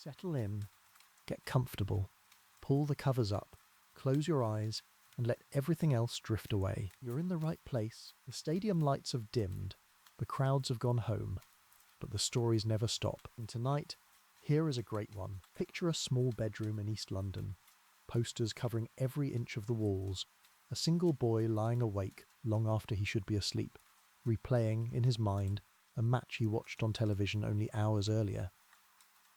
Settle in, get comfortable, pull the covers up, close your eyes, and let everything else drift away. You're in the right place. The stadium lights have dimmed, the crowds have gone home, but the stories never stop. And tonight, here is a great one. Picture a small bedroom in East London, posters covering every inch of the walls, a single boy lying awake long after he should be asleep, replaying, in his mind, a match he watched on television only hours earlier.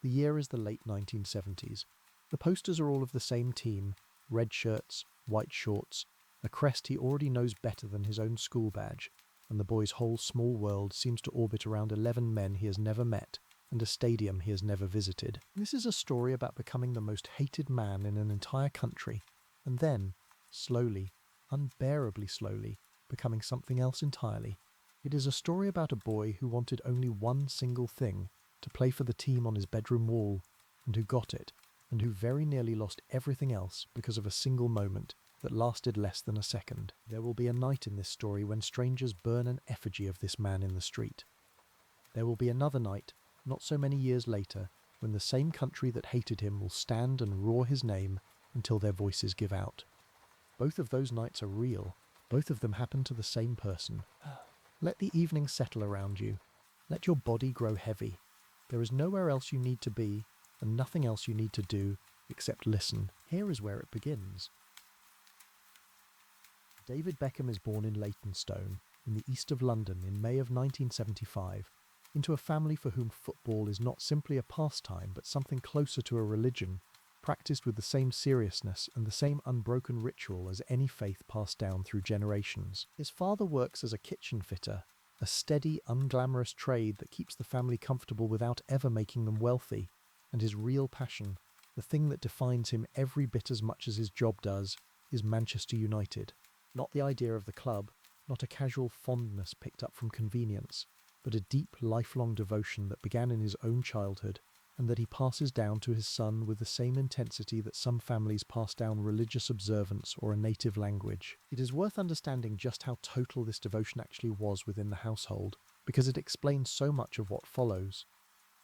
The year is the late 1970s. The posters are all of the same team, red shirts, white shorts, a crest he already knows better than his own school badge, and the boy's whole small world seems to orbit around 11 men he has never met and a stadium he has never visited. This is a story about becoming the most hated man in an entire country, and then, slowly, unbearably slowly, becoming something else entirely. It is a story about a boy who wanted only one single thing, to play for the team on his bedroom wall, and who got it, and who very nearly lost everything else because of a single moment that lasted less than a second. There will be a night in this story when strangers burn an effigy of this man in the street. There will be another night, not so many years later, when the same country that hated him will stand and roar his name until their voices give out. Both of those nights are real. Both of them happen to the same person. Let the evening settle around you. Let your body grow heavy. There is nowhere else you need to be, and nothing else you need to do except listen. Here is where it begins. David Beckham is born in Leytonstone, in the east of London, in May of 1975, into a family for whom football is not simply a pastime but something closer to a religion, practised with the same seriousness and the same unbroken ritual as any faith passed down through generations. His father works as a kitchen fitter, a steady, unglamorous trade that keeps the family comfortable without ever making them wealthy, and his real passion, the thing that defines him every bit as much as his job does, is Manchester United. Not the idea of the club, not a casual fondness picked up from convenience, but a deep, lifelong devotion that began in his own childhood, and that he passes down to his son with the same intensity that some families pass down religious observance or a native language. It is worth understanding just how total this devotion actually was within the household, because it explains so much of what follows.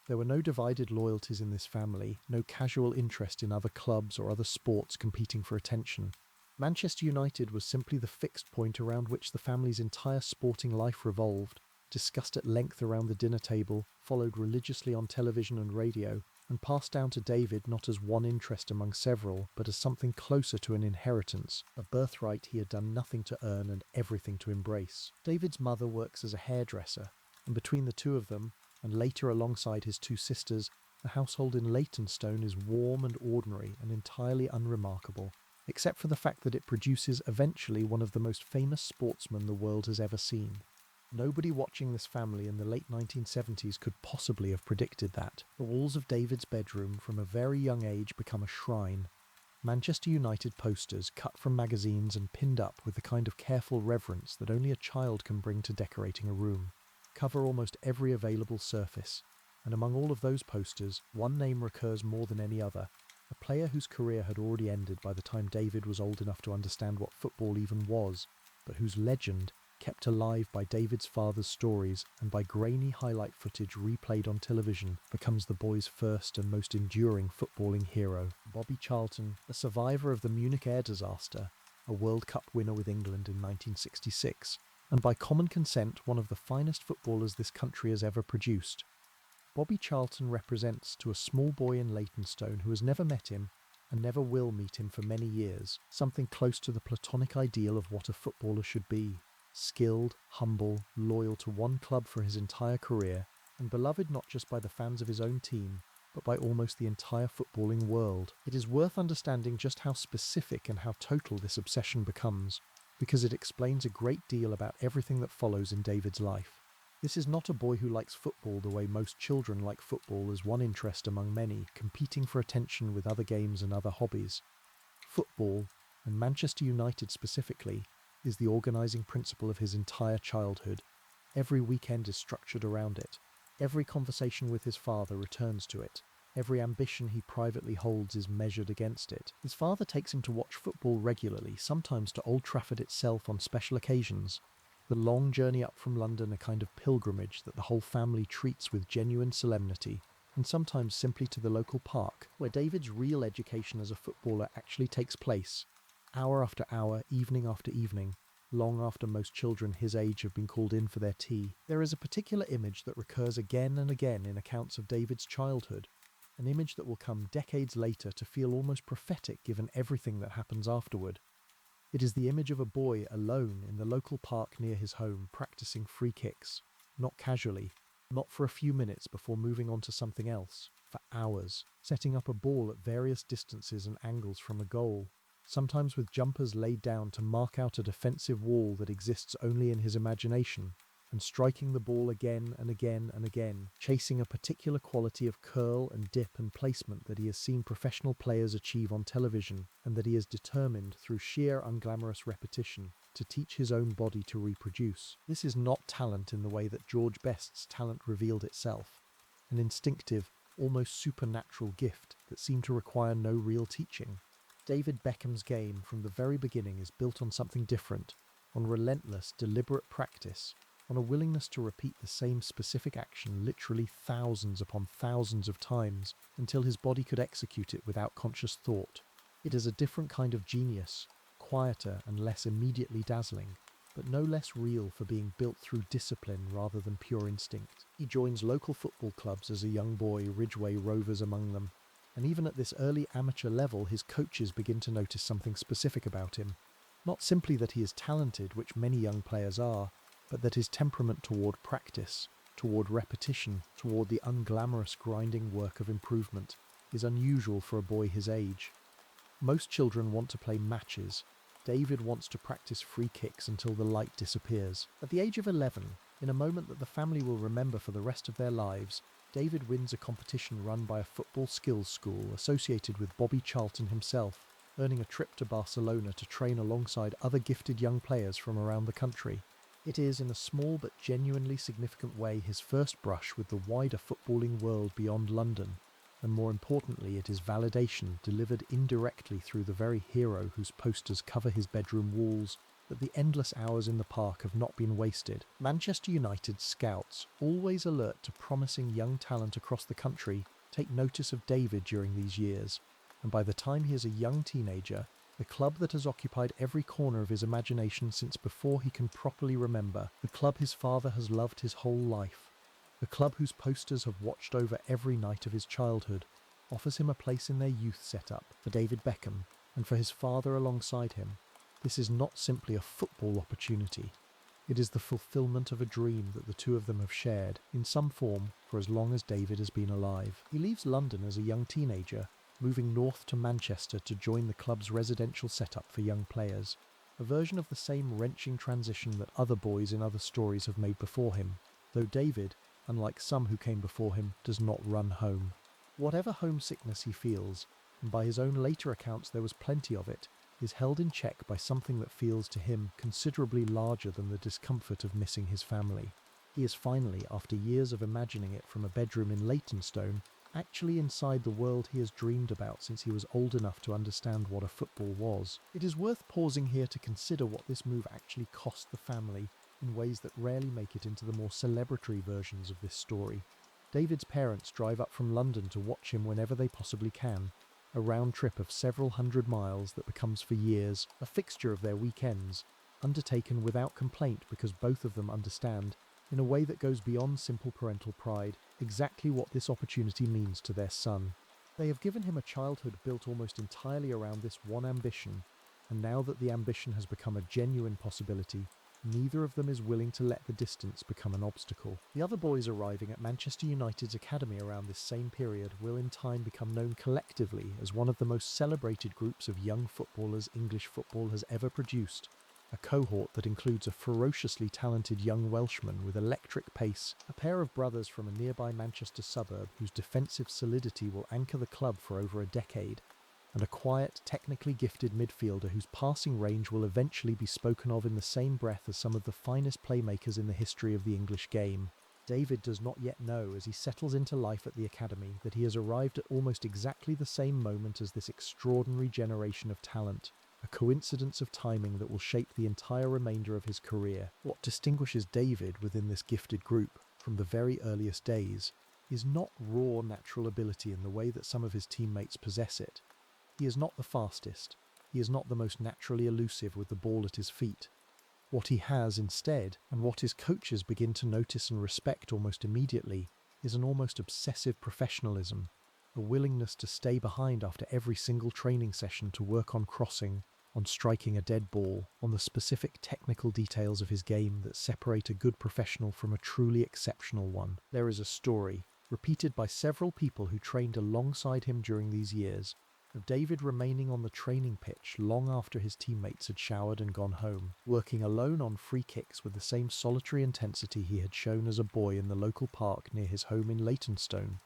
There were no divided loyalties in this family, no casual interest in other clubs or other sports competing for attention. Manchester United was simply the fixed point around which the family's entire sporting life revolved, discussed at length around the dinner table, followed religiously on television and radio, and passed down to David not as one interest among several, but as something closer to an inheritance, a birthright he had done nothing to earn and everything to embrace. David's mother works as a hairdresser, and between the two of them, and later alongside his two sisters, the household in Leytonstone is warm and ordinary and entirely unremarkable, except for the fact that it produces eventually one of the most famous sportsmen the world has ever seen. Nobody watching this family in the late 1970s could possibly have predicted that. The walls of David's bedroom from a very young age become a shrine. Manchester United posters cut from magazines and pinned up with the kind of careful reverence that only a child can bring to decorating a room, cover almost every available surface, and among all of those posters, one name recurs more than any other, a player whose career had already ended by the time David was old enough to understand what football even was, but whose legend, kept alive by David's father's stories and by grainy highlight footage replayed on television, becomes the boy's first and most enduring footballing hero. Bobby Charlton, a survivor of the Munich air disaster, a World Cup winner with England in 1966, and by common consent one of the finest footballers this country has ever produced. Bobby Charlton represents, to a small boy in Leytonstone who has never met him and never will meet him for many years, something close to the platonic ideal of what a footballer should be. Skilled, humble, loyal to one club for his entire career, and beloved not just by the fans of his own team, but by almost the entire footballing world. It is worth understanding just how specific and how total this obsession becomes, because it explains a great deal about everything that follows in David's life. This is not a boy who likes football the way most children like football as one interest among many, competing for attention with other games and other hobbies. Football, and Manchester United specifically, is the organising principle of his entire childhood. Every weekend is structured around it. Every conversation with his father returns to it. Every ambition he privately holds is measured against it. His father takes him to watch football regularly, sometimes to Old Trafford itself on special occasions. The long journey up from London a kind of pilgrimage that the whole family treats with genuine solemnity, and sometimes simply to the local park, where David's real education as a footballer actually takes place, hour after hour, evening after evening, long after most children his age have been called in for their tea. There is a particular image that recurs again and again in accounts of David's childhood, an image that will come decades later to feel almost prophetic given everything that happens afterward. It is the image of a boy alone in the local park near his home, practicing free kicks, not casually, not for a few minutes before moving on to something else, for hours, setting up a ball at various distances and angles from a goal, sometimes with jumpers laid down to mark out a defensive wall that exists only in his imagination, and striking the ball again and again and again, chasing a particular quality of curl and dip and placement that he has seen professional players achieve on television, and that he is determined, through sheer unglamorous repetition, to teach his own body to reproduce. This is not talent in the way that George Best's talent revealed itself, an instinctive, almost supernatural gift that seemed to require no real teaching. David Beckham's game from the very beginning is built on something different, on relentless, deliberate practice, on a willingness to repeat the same specific action literally thousands upon thousands of times until his body could execute it without conscious thought. It is a different kind of genius, quieter and less immediately dazzling, but no less real for being built through discipline rather than pure instinct. He joins local football clubs as a young boy, Ridgeway Rovers among them, and even at this early amateur level his coaches begin to notice something specific about him. Not simply that he is talented, which many young players are, but that his temperament toward practice, toward repetition, toward the unglamorous grinding work of improvement, is unusual for a boy his age. Most children want to play matches. David wants to practice free kicks until the light disappears. At the age of 11, in a moment that the family will remember for the rest of their lives, David wins a competition run by a football skills school associated with Bobby Charlton himself, earning a trip to Barcelona to train alongside other gifted young players from around the country. It is, in a small but genuinely significant way, his first brush with the wider footballing world beyond London, and more importantly it is validation delivered indirectly through the very hero whose posters cover his bedroom walls, that the endless hours in the park have not been wasted. Manchester United scouts, always alert to promising young talent across the country, take notice of David during these years, and by the time he is a young teenager, the club that has occupied every corner of his imagination since before he can properly remember, the club his father has loved his whole life, the club whose posters have watched over every night of his childhood, offers him a place in their youth setup for David Beckham and for his father alongside him. This is not simply a football opportunity. It is the fulfillment of a dream that the two of them have shared, in some form, for as long as David has been alive. He leaves London as a young teenager, moving north to Manchester to join the club's residential setup for young players, a version of the same wrenching transition that other boys in other stories have made before him, though David, unlike some who came before him, does not run home. Whatever homesickness he feels, and by his own later accounts there was plenty of it, is held in check by something that feels to him considerably larger than the discomfort of missing his family. He is finally, after years of imagining it from a bedroom in Leytonstone, actually inside the world he has dreamed about since he was old enough to understand what a football was. It is worth pausing here to consider what this move actually cost the family in ways that rarely make it into the more celebratory versions of this story. David's parents drive up from London to watch him whenever they possibly can, a round trip of several hundred miles that becomes for years a fixture of their weekends, undertaken without complaint because both of them understand, in a way that goes beyond simple parental pride, exactly what this opportunity means to their son. They have given him a childhood built almost entirely around this one ambition, and now that the ambition has become a genuine possibility, neither of them is willing to let the distance become an obstacle. The other boys arriving at Manchester United's academy around this same period will in time become known collectively as one of the most celebrated groups of young footballers English football has ever produced, a cohort that includes a ferociously talented young Welshman with electric pace, a pair of brothers from a nearby Manchester suburb whose defensive solidity will anchor the club for over a decade, and a quiet, technically gifted midfielder whose passing range will eventually be spoken of in the same breath as some of the finest playmakers in the history of the English game. David does not yet know, as he settles into life at the academy, that he has arrived at almost exactly the same moment as this extraordinary generation of talent, a coincidence of timing that will shape the entire remainder of his career. What distinguishes David within this gifted group, from the very earliest days, is not raw natural ability in the way that some of his teammates possess it. He is not the fastest. He is not the most naturally elusive with the ball at his feet. What he has instead, and what his coaches begin to notice and respect almost immediately, is an almost obsessive professionalism, a willingness to stay behind after every single training session to work on crossing, on striking a dead ball, on the specific technical details of his game that separate a good professional from a truly exceptional one. There is a story, repeated by several people who trained alongside him during these years, of David remaining on the training pitch long after his teammates had showered and gone home, working alone on free kicks with the same solitary intensity he had shown as a boy in the local park near his home in Leytonstone.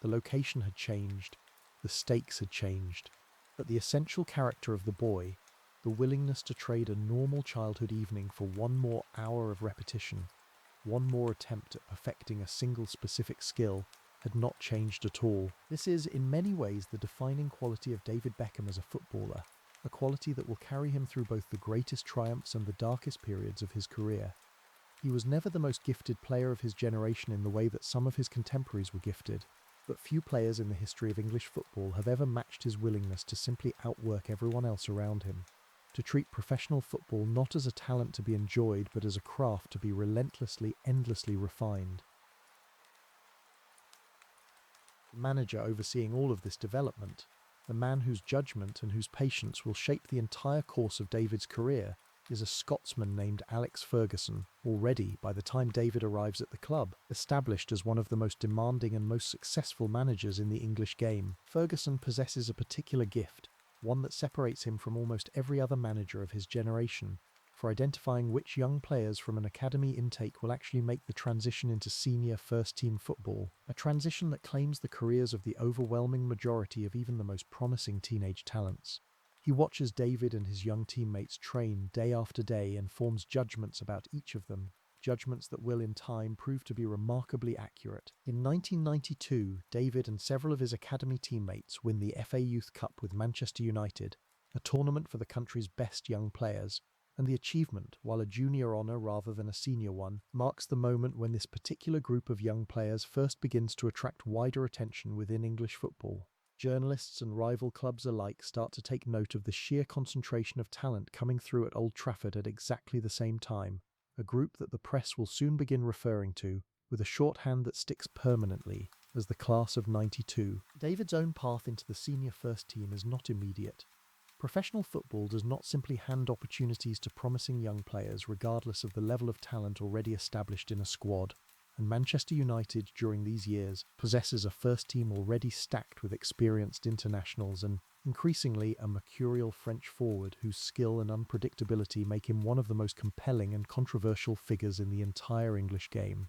The location had changed, the stakes had changed, but the essential character of the boy, the willingness to trade a normal childhood evening for one more hour of repetition, one more attempt at perfecting a single specific skill, had not changed at all. This is, in many ways, the defining quality of David Beckham as a footballer, a quality that will carry him through both the greatest triumphs and the darkest periods of his career. He was never the most gifted player of his generation in the way that some of his contemporaries were gifted, but few players in the history of English football have ever matched his willingness to simply outwork everyone else around him, to treat professional football not as a talent to be enjoyed but as a craft to be relentlessly, endlessly refined. The manager overseeing all of this development, the man whose judgment and whose patience will shape the entire course of David's career, is a Scotsman named Alex Ferguson, already, by the time David arrives at the club, established as one of the most demanding and most successful managers in the English game. Ferguson possesses a particular gift, one that separates him from almost every other manager of his generation, for identifying which young players from an academy intake will actually make the transition into senior first-team football, a transition that claims the careers of the overwhelming majority of even the most promising teenage talents. He watches David and his young teammates train day after day and forms judgments about each of them, judgments that will in time prove to be remarkably accurate. In 1992, David and several of his academy teammates win the FA Youth Cup with Manchester United, a tournament for the country's best young players, and the achievement, while a junior honour rather than a senior one, marks the moment when this particular group of young players first begins to attract wider attention within English football. Journalists and rival clubs alike start to take note of the sheer concentration of talent coming through at Old Trafford at exactly the same time, a group that the press will soon begin referring to, with a shorthand that sticks permanently, as the class of '92. David's own path into the senior first team is not immediate. Professional football does not simply hand opportunities to promising young players regardless of the level of talent already established in a squad, and Manchester United during these years possesses a first team already stacked with experienced internationals and, increasingly, a mercurial French forward whose skill and unpredictability make him one of the most compelling and controversial figures in the entire English game.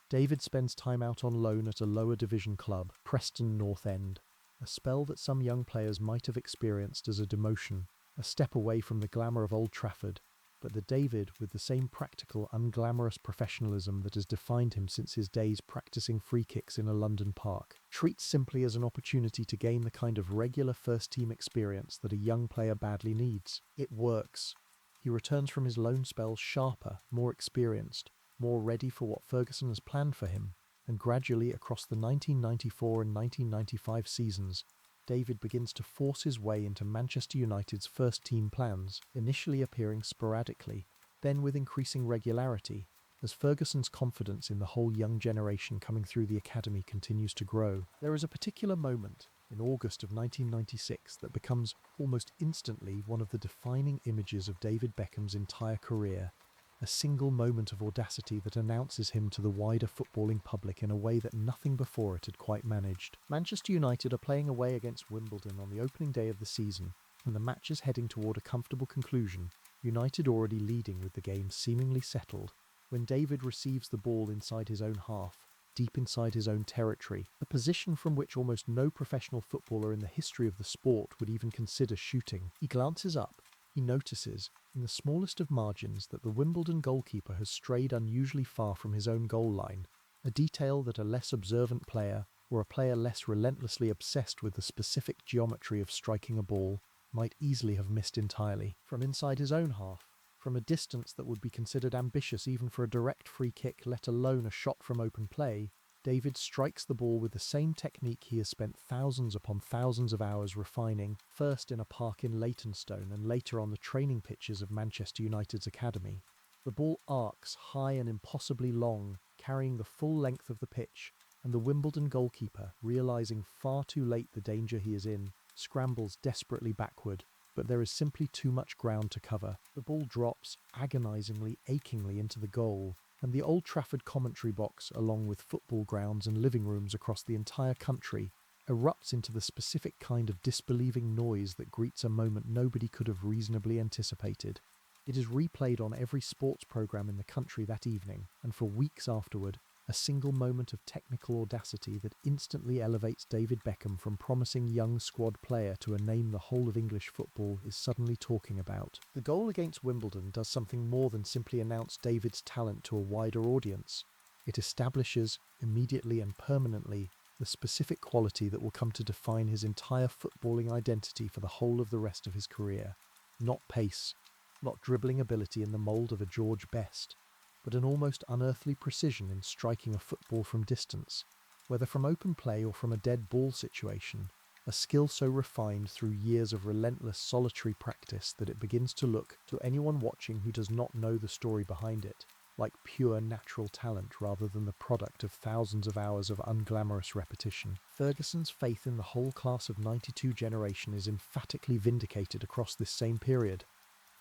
David spends time out on loan at a lower division club, Preston North End, a spell that some young players might have experienced as a demotion, a step away from the glamour of Old Trafford, but that David, with the same practical, unglamorous professionalism that has defined him since his days practicing free kicks in a London park, treats simply as an opportunity to gain the kind of regular first-team experience that a young player badly needs. It works. He returns from his loan spell sharper, more experienced, more ready for what Ferguson has planned for him, and gradually across the 1994 and 1995 seasons, David begins to force his way into Manchester United's first-team plans, initially appearing sporadically, then with increasing regularity, as Ferguson's confidence in the whole young generation coming through the academy continues to grow. There is a particular moment, in August of 1996, that becomes almost instantly one of the defining images of David Beckham's entire career, a single moment of audacity that announces him to the wider footballing public in a way that nothing before it had quite managed. Manchester United are playing away against Wimbledon on the opening day of the season, and the match is heading toward a comfortable conclusion, United already leading with the game seemingly settled, when David receives the ball inside his own half, deep inside his own territory, a position from which almost no professional footballer in the history of the sport would even consider shooting. He glances up. He notices, in the smallest of margins, that the Wimbledon goalkeeper has strayed unusually far from his own goal line, a detail that a less observant player, or a player less relentlessly obsessed with the specific geometry of striking a ball, might easily have missed entirely. From inside his own half, from a distance that would be considered ambitious even for a direct free kick, let alone a shot from open play, David strikes the ball with the same technique he has spent thousands upon thousands of hours refining, first in a park in Leytonstone and later on the training pitches of Manchester United's academy. The ball arcs high and impossibly long, carrying the full length of the pitch, and the Wimbledon goalkeeper, realising far too late the danger he is in, scrambles desperately backward, but there is simply too much ground to cover. The ball drops agonisingly, achingly into the goal, and the Old Trafford commentary box, along with football grounds and living rooms across the entire country, erupts into the specific kind of disbelieving noise that greets a moment nobody could have reasonably anticipated. It is replayed on every sports programme in the country that evening, and for weeks afterward, a single moment of technical audacity that instantly elevates David Beckham from promising young squad player to a name the whole of English football is suddenly talking about. The goal against Wimbledon does something more than simply announce David's talent to a wider audience. It establishes, immediately and permanently, the specific quality that will come to define his entire footballing identity for the whole of the rest of his career. Not pace, not dribbling ability in the mould of a George Best, but an almost unearthly precision in striking a football from distance, whether from open play or from a dead ball situation, a skill so refined through years of relentless solitary practice that it begins to look, to anyone watching who does not know the story behind it, like pure natural talent rather than the product of thousands of hours of unglamorous repetition. Ferguson's faith in the whole class of '92 generation is emphatically vindicated across this same period.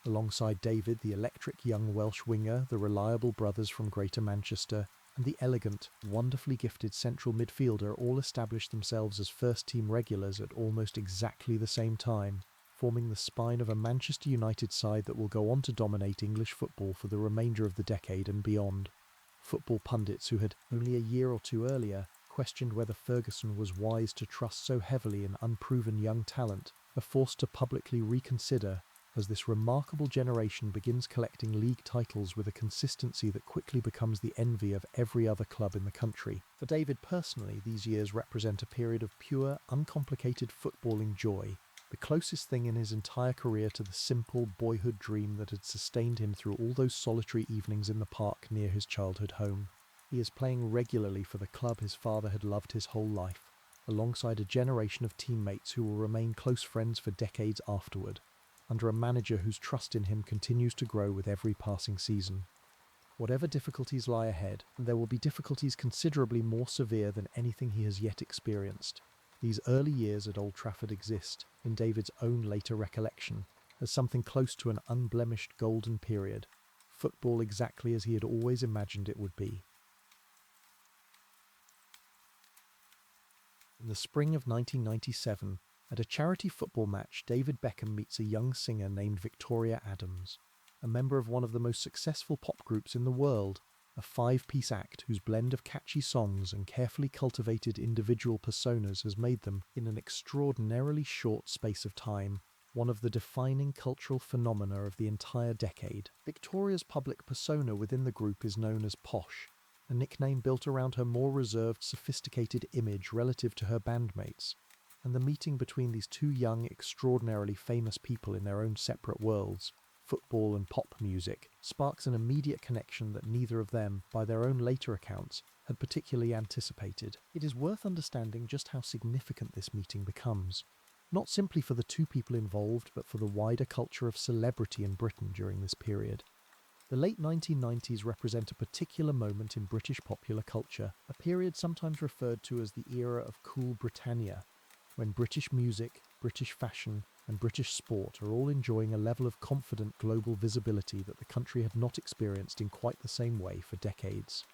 Alongside David, the electric young Welsh winger, the reliable brothers from Greater Manchester, and the elegant, wonderfully gifted central midfielder all established themselves as first-team regulars at almost exactly the same time, forming the spine of a Manchester United side that will go on to dominate English football for the remainder of the decade and beyond. Football pundits who had, only a year or two earlier, questioned whether Ferguson was wise to trust so heavily in unproven young talent are forced to publicly reconsider as this remarkable generation begins collecting league titles with a consistency that quickly becomes the envy of every other club in the country. For David personally, these years represent a period of pure, uncomplicated footballing joy, the closest thing in his entire career to the simple boyhood dream that had sustained him through all those solitary evenings in the park near his childhood home. He is playing regularly for the club his father had loved his whole life, alongside a generation of teammates who will remain close friends for decades afterward, under a manager whose trust in him continues to grow with every passing season. Whatever difficulties lie ahead, there will be difficulties considerably more severe than anything he has yet experienced. These early years at Old Trafford exist, in David's own later recollection, as something close to an unblemished golden period, football exactly as he had always imagined it would be. In the spring of 1997, at a charity football match, David Beckham meets a young singer named Victoria Adams, a member of one of the most successful pop groups in the world, a five-piece act whose blend of catchy songs and carefully cultivated individual personas has made them, in an extraordinarily short space of time, one of the defining cultural phenomena of the entire decade. Victoria's public persona within the group is known as Posh, a nickname built around her more reserved, sophisticated image relative to her bandmates, and the meeting between these two young, extraordinarily famous people in their own separate worlds, football and pop music, sparks an immediate connection that neither of them, by their own later accounts, had particularly anticipated. It is worth understanding just how significant this meeting becomes, not simply for the two people involved, but for the wider culture of celebrity in Britain during this period. The late 1990s represent a particular moment in British popular culture, a period sometimes referred to as the era of Cool Britannia, when British music, British fashion, and British sport are all enjoying a level of confident global visibility that the country had not experienced in quite the same way for decades.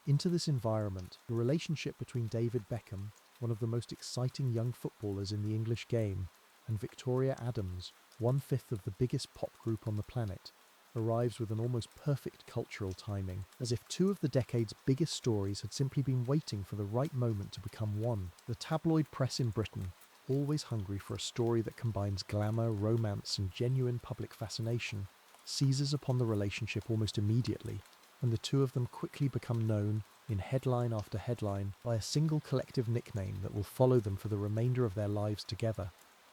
Into this environment, the relationship between David Beckham, one of the most exciting young footballers in the English game, and Victoria Adams, one-fifth of the biggest pop group on the planet, arrives with an almost perfect cultural timing, as if two of the decade's biggest stories had simply been waiting for the right moment to become one. The tabloid press in Britain, always hungry for a story that combines glamour, romance, and genuine public fascination, seizes upon the relationship almost immediately, and the two of them quickly become known, in headline after headline, by a single collective nickname that will follow them for the remainder of their lives together: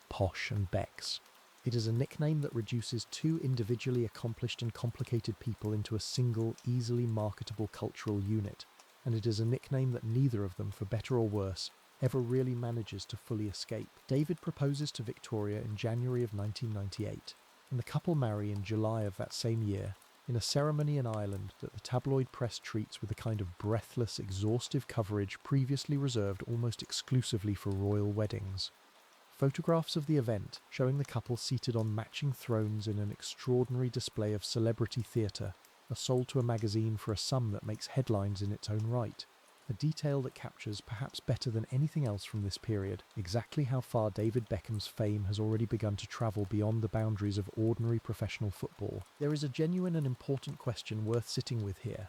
Posh and Becks. It is a nickname that reduces two individually accomplished and complicated people into a single, easily marketable cultural unit, and it is a nickname that neither of them, for better or worse, ever really manages to fully escape. David proposes to Victoria in January of 1998, and the couple marry in July of that same year, in a ceremony in Ireland that the tabloid press treats with a kind of breathless, exhaustive coverage previously reserved almost exclusively for royal weddings. Photographs of the event, showing the couple seated on matching thrones in an extraordinary display of celebrity theatre, are sold to a magazine for a sum that makes headlines in its own right. A detail that captures, perhaps better than anything else from this period, exactly how far David Beckham's fame has already begun to travel beyond the boundaries of ordinary professional football. There is a genuine and important question worth sitting with here,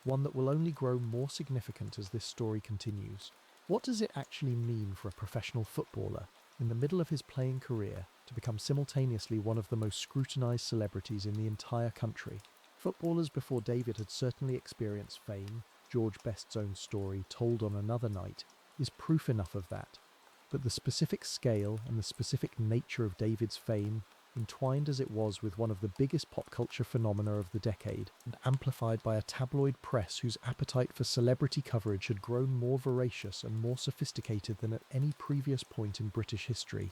one that will only grow more significant as this story continues. What does it actually mean for a professional footballer, in the middle of his playing career, to become simultaneously one of the most scrutinised celebrities in the entire country? Footballers before David had certainly experienced fame. George Best's own story, told on another night, is proof enough of that. But the specific scale and the specific nature of David's fame, entwined as it was with one of the biggest pop culture phenomena of the decade, and amplified by a tabloid press whose appetite for celebrity coverage had grown more voracious and more sophisticated than at any previous point in British history,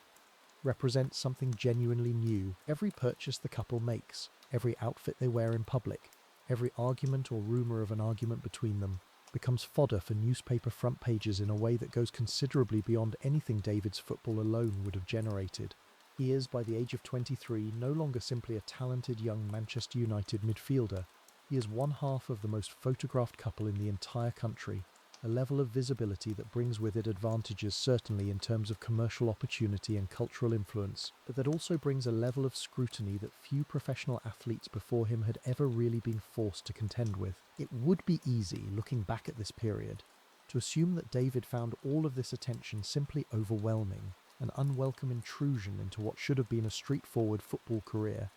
represents something genuinely new. Every purchase the couple makes, every outfit they wear in public, every argument or rumour of an argument between them, becomes fodder for newspaper front pages in a way that goes considerably beyond anything David's football alone would have generated. He is, by the age of 23, no longer simply a talented young Manchester United midfielder. He is one half of the most photographed couple in the entire country, a level of visibility that brings with it advantages certainly in terms of commercial opportunity and cultural influence, but that also brings a level of scrutiny that few professional athletes before him had ever really been forced to contend with. It would be easy, looking back at this period, to assume that David found all of this attention simply overwhelming, an unwelcome intrusion into what should have been a straightforward football career.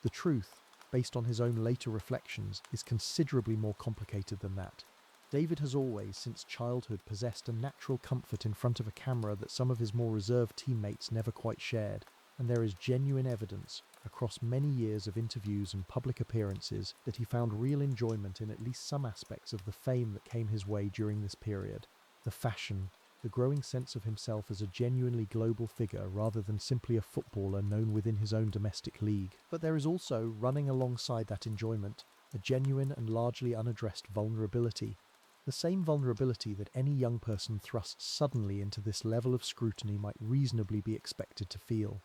The truth, based on his own later reflections, is considerably more complicated than that. David has always, since childhood, possessed a natural comfort in front of a camera that some of his more reserved teammates never quite shared, and there is genuine evidence, across many years of interviews and public appearances, that he found real enjoyment in at least some aspects of the fame that came his way during this period. The fashion, the growing sense of himself as a genuinely global figure rather than simply a footballer known within his own domestic league. But there is also, running alongside that enjoyment, a genuine and largely unaddressed vulnerability. The same vulnerability that any young person thrust suddenly into this level of scrutiny might reasonably be expected to feel.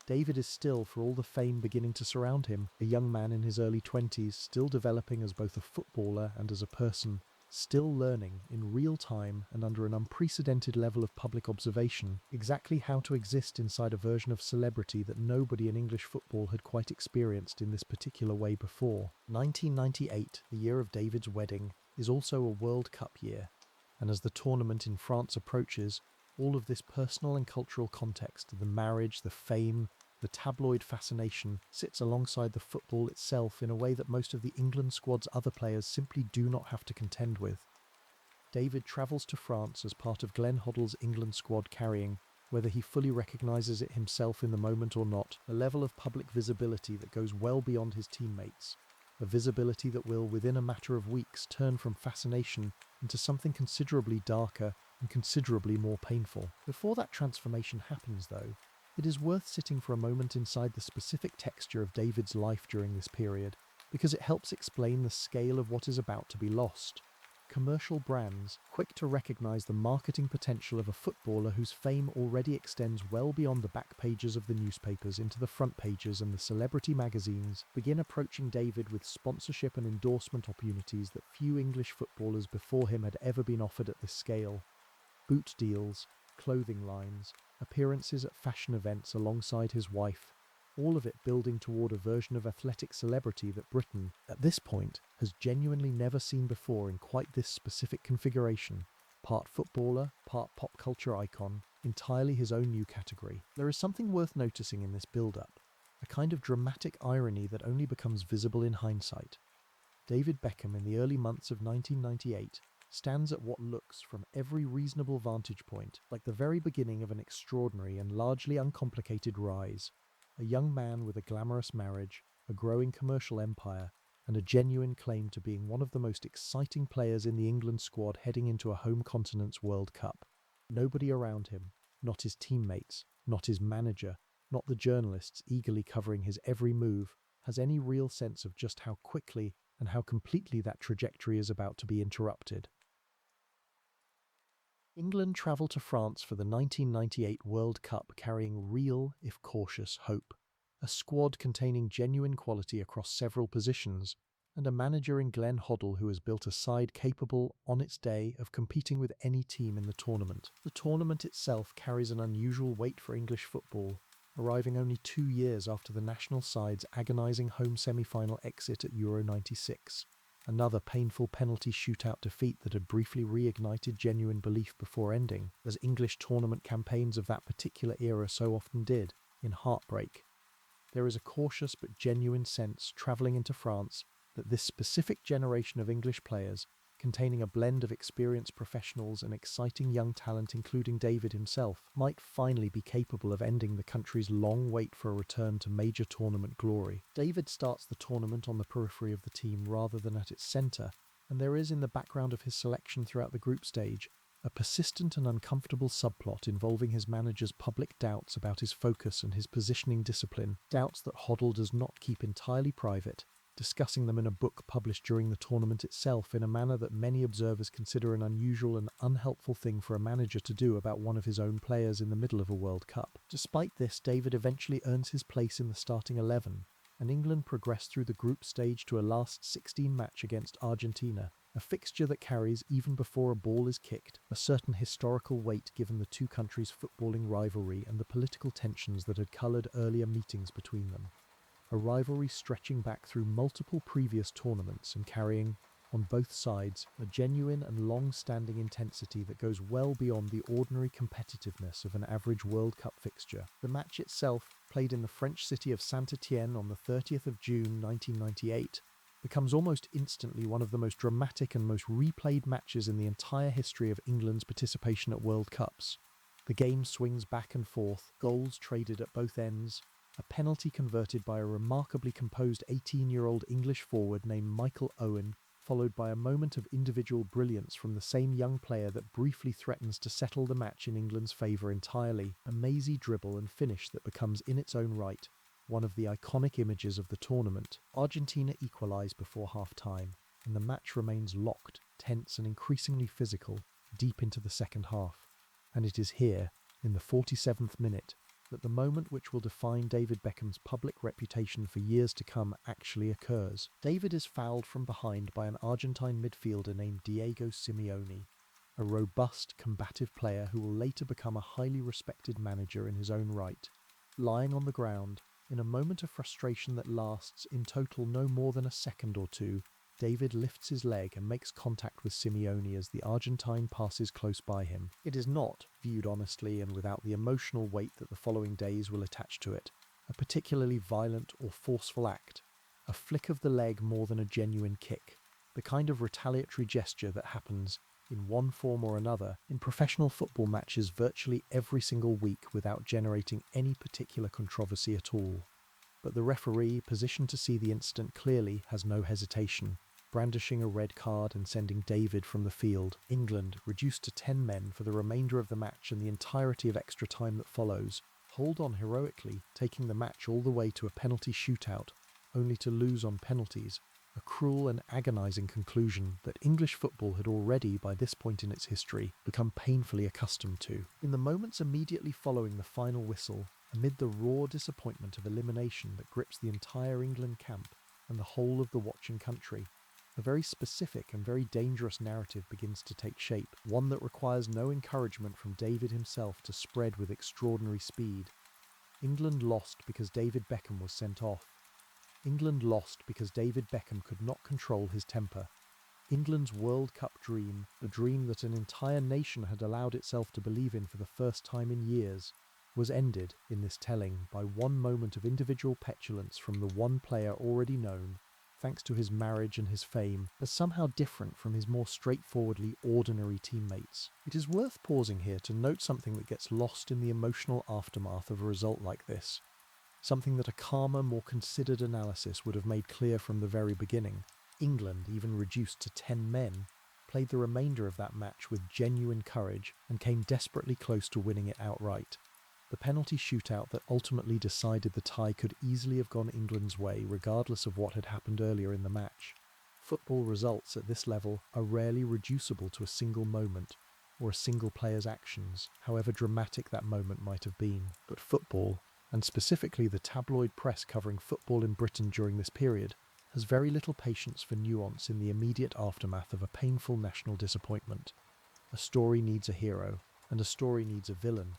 David is still, for all the fame beginning to surround him, a young man in his early 20s, still developing as both a footballer and as a person, still learning, in real time and under an unprecedented level of public observation, exactly how to exist inside a version of celebrity that nobody in English football had quite experienced in this particular way before. 1998, the year of David's wedding, is also a World Cup year, and as the tournament in France approaches, all of this personal and cultural context, the marriage, the fame, the tabloid fascination, sits alongside the football itself in a way that most of the England squad's other players simply do not have to contend with. David travels to France as part of Glenn Hoddle's England squad, carrying, whether he fully recognises it himself in the moment or not, a level of public visibility that goes well beyond his teammates. A visibility that will, within a matter of weeks, turn from fascination into something considerably darker and considerably more painful. Before that transformation happens, though, it is worth sitting for a moment inside the specific texture of David's life during this period, because it helps explain the scale of what is about to be lost. Commercial brands, quick to recognise the marketing potential of a footballer whose fame already extends well beyond the back pages of the newspapers into the front pages and the celebrity magazines, begin approaching David with sponsorship and endorsement opportunities that few English footballers before him had ever been offered at this scale. Boot deals, clothing lines, appearances at fashion events alongside his wife, all of it building toward a version of athletic celebrity that Britain, at this point, has genuinely never seen before in quite this specific configuration. Part footballer, part pop culture icon, entirely his own new category. There is something worth noticing in this build-up, a kind of dramatic irony that only becomes visible in hindsight. David Beckham in the early months of 1998 stands at what looks, from every reasonable vantage point, like the very beginning of an extraordinary and largely uncomplicated rise. A young man with a glamorous marriage, a growing commercial empire, and a genuine claim to being one of the most exciting players in the England squad heading into a home continent's World Cup. Nobody around him, not his teammates, not his manager, not the journalists eagerly covering his every move, has any real sense of just how quickly and how completely that trajectory is about to be interrupted. England travel to France for the 1998 World Cup carrying real, if cautious, hope. A squad containing genuine quality across several positions, and a manager in Glenn Hoddle who has built a side capable, on its day, of competing with any team in the tournament. The tournament itself carries an unusual weight for English football, arriving only 2 years after the national side's agonising home semi-final exit at Euro '96. Another painful penalty shootout defeat that had briefly reignited genuine belief before ending, as English tournament campaigns of that particular era so often did, in heartbreak. There is a cautious but genuine sense, travelling into France, that this specific generation of English players, containing a blend of experienced professionals and exciting young talent including David himself, might finally be capable of ending the country's long wait for a return to major tournament glory. David starts the tournament on the periphery of the team rather than at its centre, and there is in the background of his selection throughout the group stage a persistent and uncomfortable subplot involving his manager's public doubts about his focus and his positioning discipline, doubts that Hoddle does not keep entirely private, discussing them in a book published during the tournament itself in a manner that many observers consider an unusual and unhelpful thing for a manager to do about one of his own players in the middle of a World Cup. Despite this, David eventually earns his place in the starting 11, and England progress through the group stage to a last 16 match against Argentina, a fixture that carries, even before a ball is kicked, a certain historical weight given the two countries' footballing rivalry and the political tensions that had coloured earlier meetings between them. A rivalry stretching back through multiple previous tournaments and carrying, on both sides, a genuine and long-standing intensity that goes well beyond the ordinary competitiveness of an average World Cup fixture. The match itself, played in the French city of St-Étienne on the 30th of June 1998, becomes almost instantly one of the most dramatic and most replayed matches in the entire history of England's participation at World Cups. The game swings back and forth, goals traded at both ends, a penalty converted by a remarkably composed 18-year-old English forward named Michael Owen, followed by a moment of individual brilliance from the same young player that briefly threatens to settle the match in England's favour entirely, a mazy dribble and finish that becomes in its own right one of the iconic images of the tournament. Argentina equalise before half-time, and the match remains locked, tense and increasingly physical, deep into the second half. And it is here, in the 47th minute, that the moment which will define David Beckham's public reputation for years to come actually occurs. David is fouled from behind by an Argentine midfielder named Diego Simeone, a robust, combative player who will later become a highly respected manager in his own right. Lying on the ground, in a moment of frustration that lasts, in total, no more than a second or two, David lifts his leg and makes contact with Simeone as the Argentine passes close by him. It is not, viewed honestly and without the emotional weight that the following days will attach to it, a particularly violent or forceful act, a flick of the leg more than a genuine kick, the kind of retaliatory gesture that happens, in one form or another, in professional football matches virtually every single week without generating any particular controversy at all. But the referee, positioned to see the incident clearly, has no hesitation, brandishing a red card and sending David from the field. England, reduced to 10 men for the remainder of the match and the entirety of extra time that follows, hold on heroically, taking the match all the way to a penalty shootout, only to lose on penalties, a cruel and agonising conclusion that English football had already, by this point in its history, become painfully accustomed to. In the moments immediately following the final whistle, amid the raw disappointment of elimination that grips the entire England camp and the whole of the watching country, a very specific and very dangerous narrative begins to take shape, one that requires no encouragement from David himself to spread with extraordinary speed. England lost because David Beckham was sent off. England lost because David Beckham could not control his temper. England's World Cup dream, the dream that an entire nation had allowed itself to believe in for the first time in years, was ended, in this telling, by one moment of individual petulance from the one player already known, thanks to his marriage and his fame, as somehow different from his more straightforwardly ordinary teammates. It is worth pausing here to note something that gets lost in the emotional aftermath of a result like this. something that a calmer, more considered analysis would have made clear from the very beginning. England, even reduced to 10 men, played the remainder of that match with genuine courage and came desperately close to winning it outright. The penalty shootout that ultimately decided the tie could easily have gone England's way regardless of what had happened earlier in the match. Football results at this level are rarely reducible to a single moment or a single player's actions, however dramatic that moment might have been. But football, and specifically the tabloid press covering football in Britain during this period, has very little patience for nuance in the immediate aftermath of a painful national disappointment. A story needs a hero, and a story needs a villain,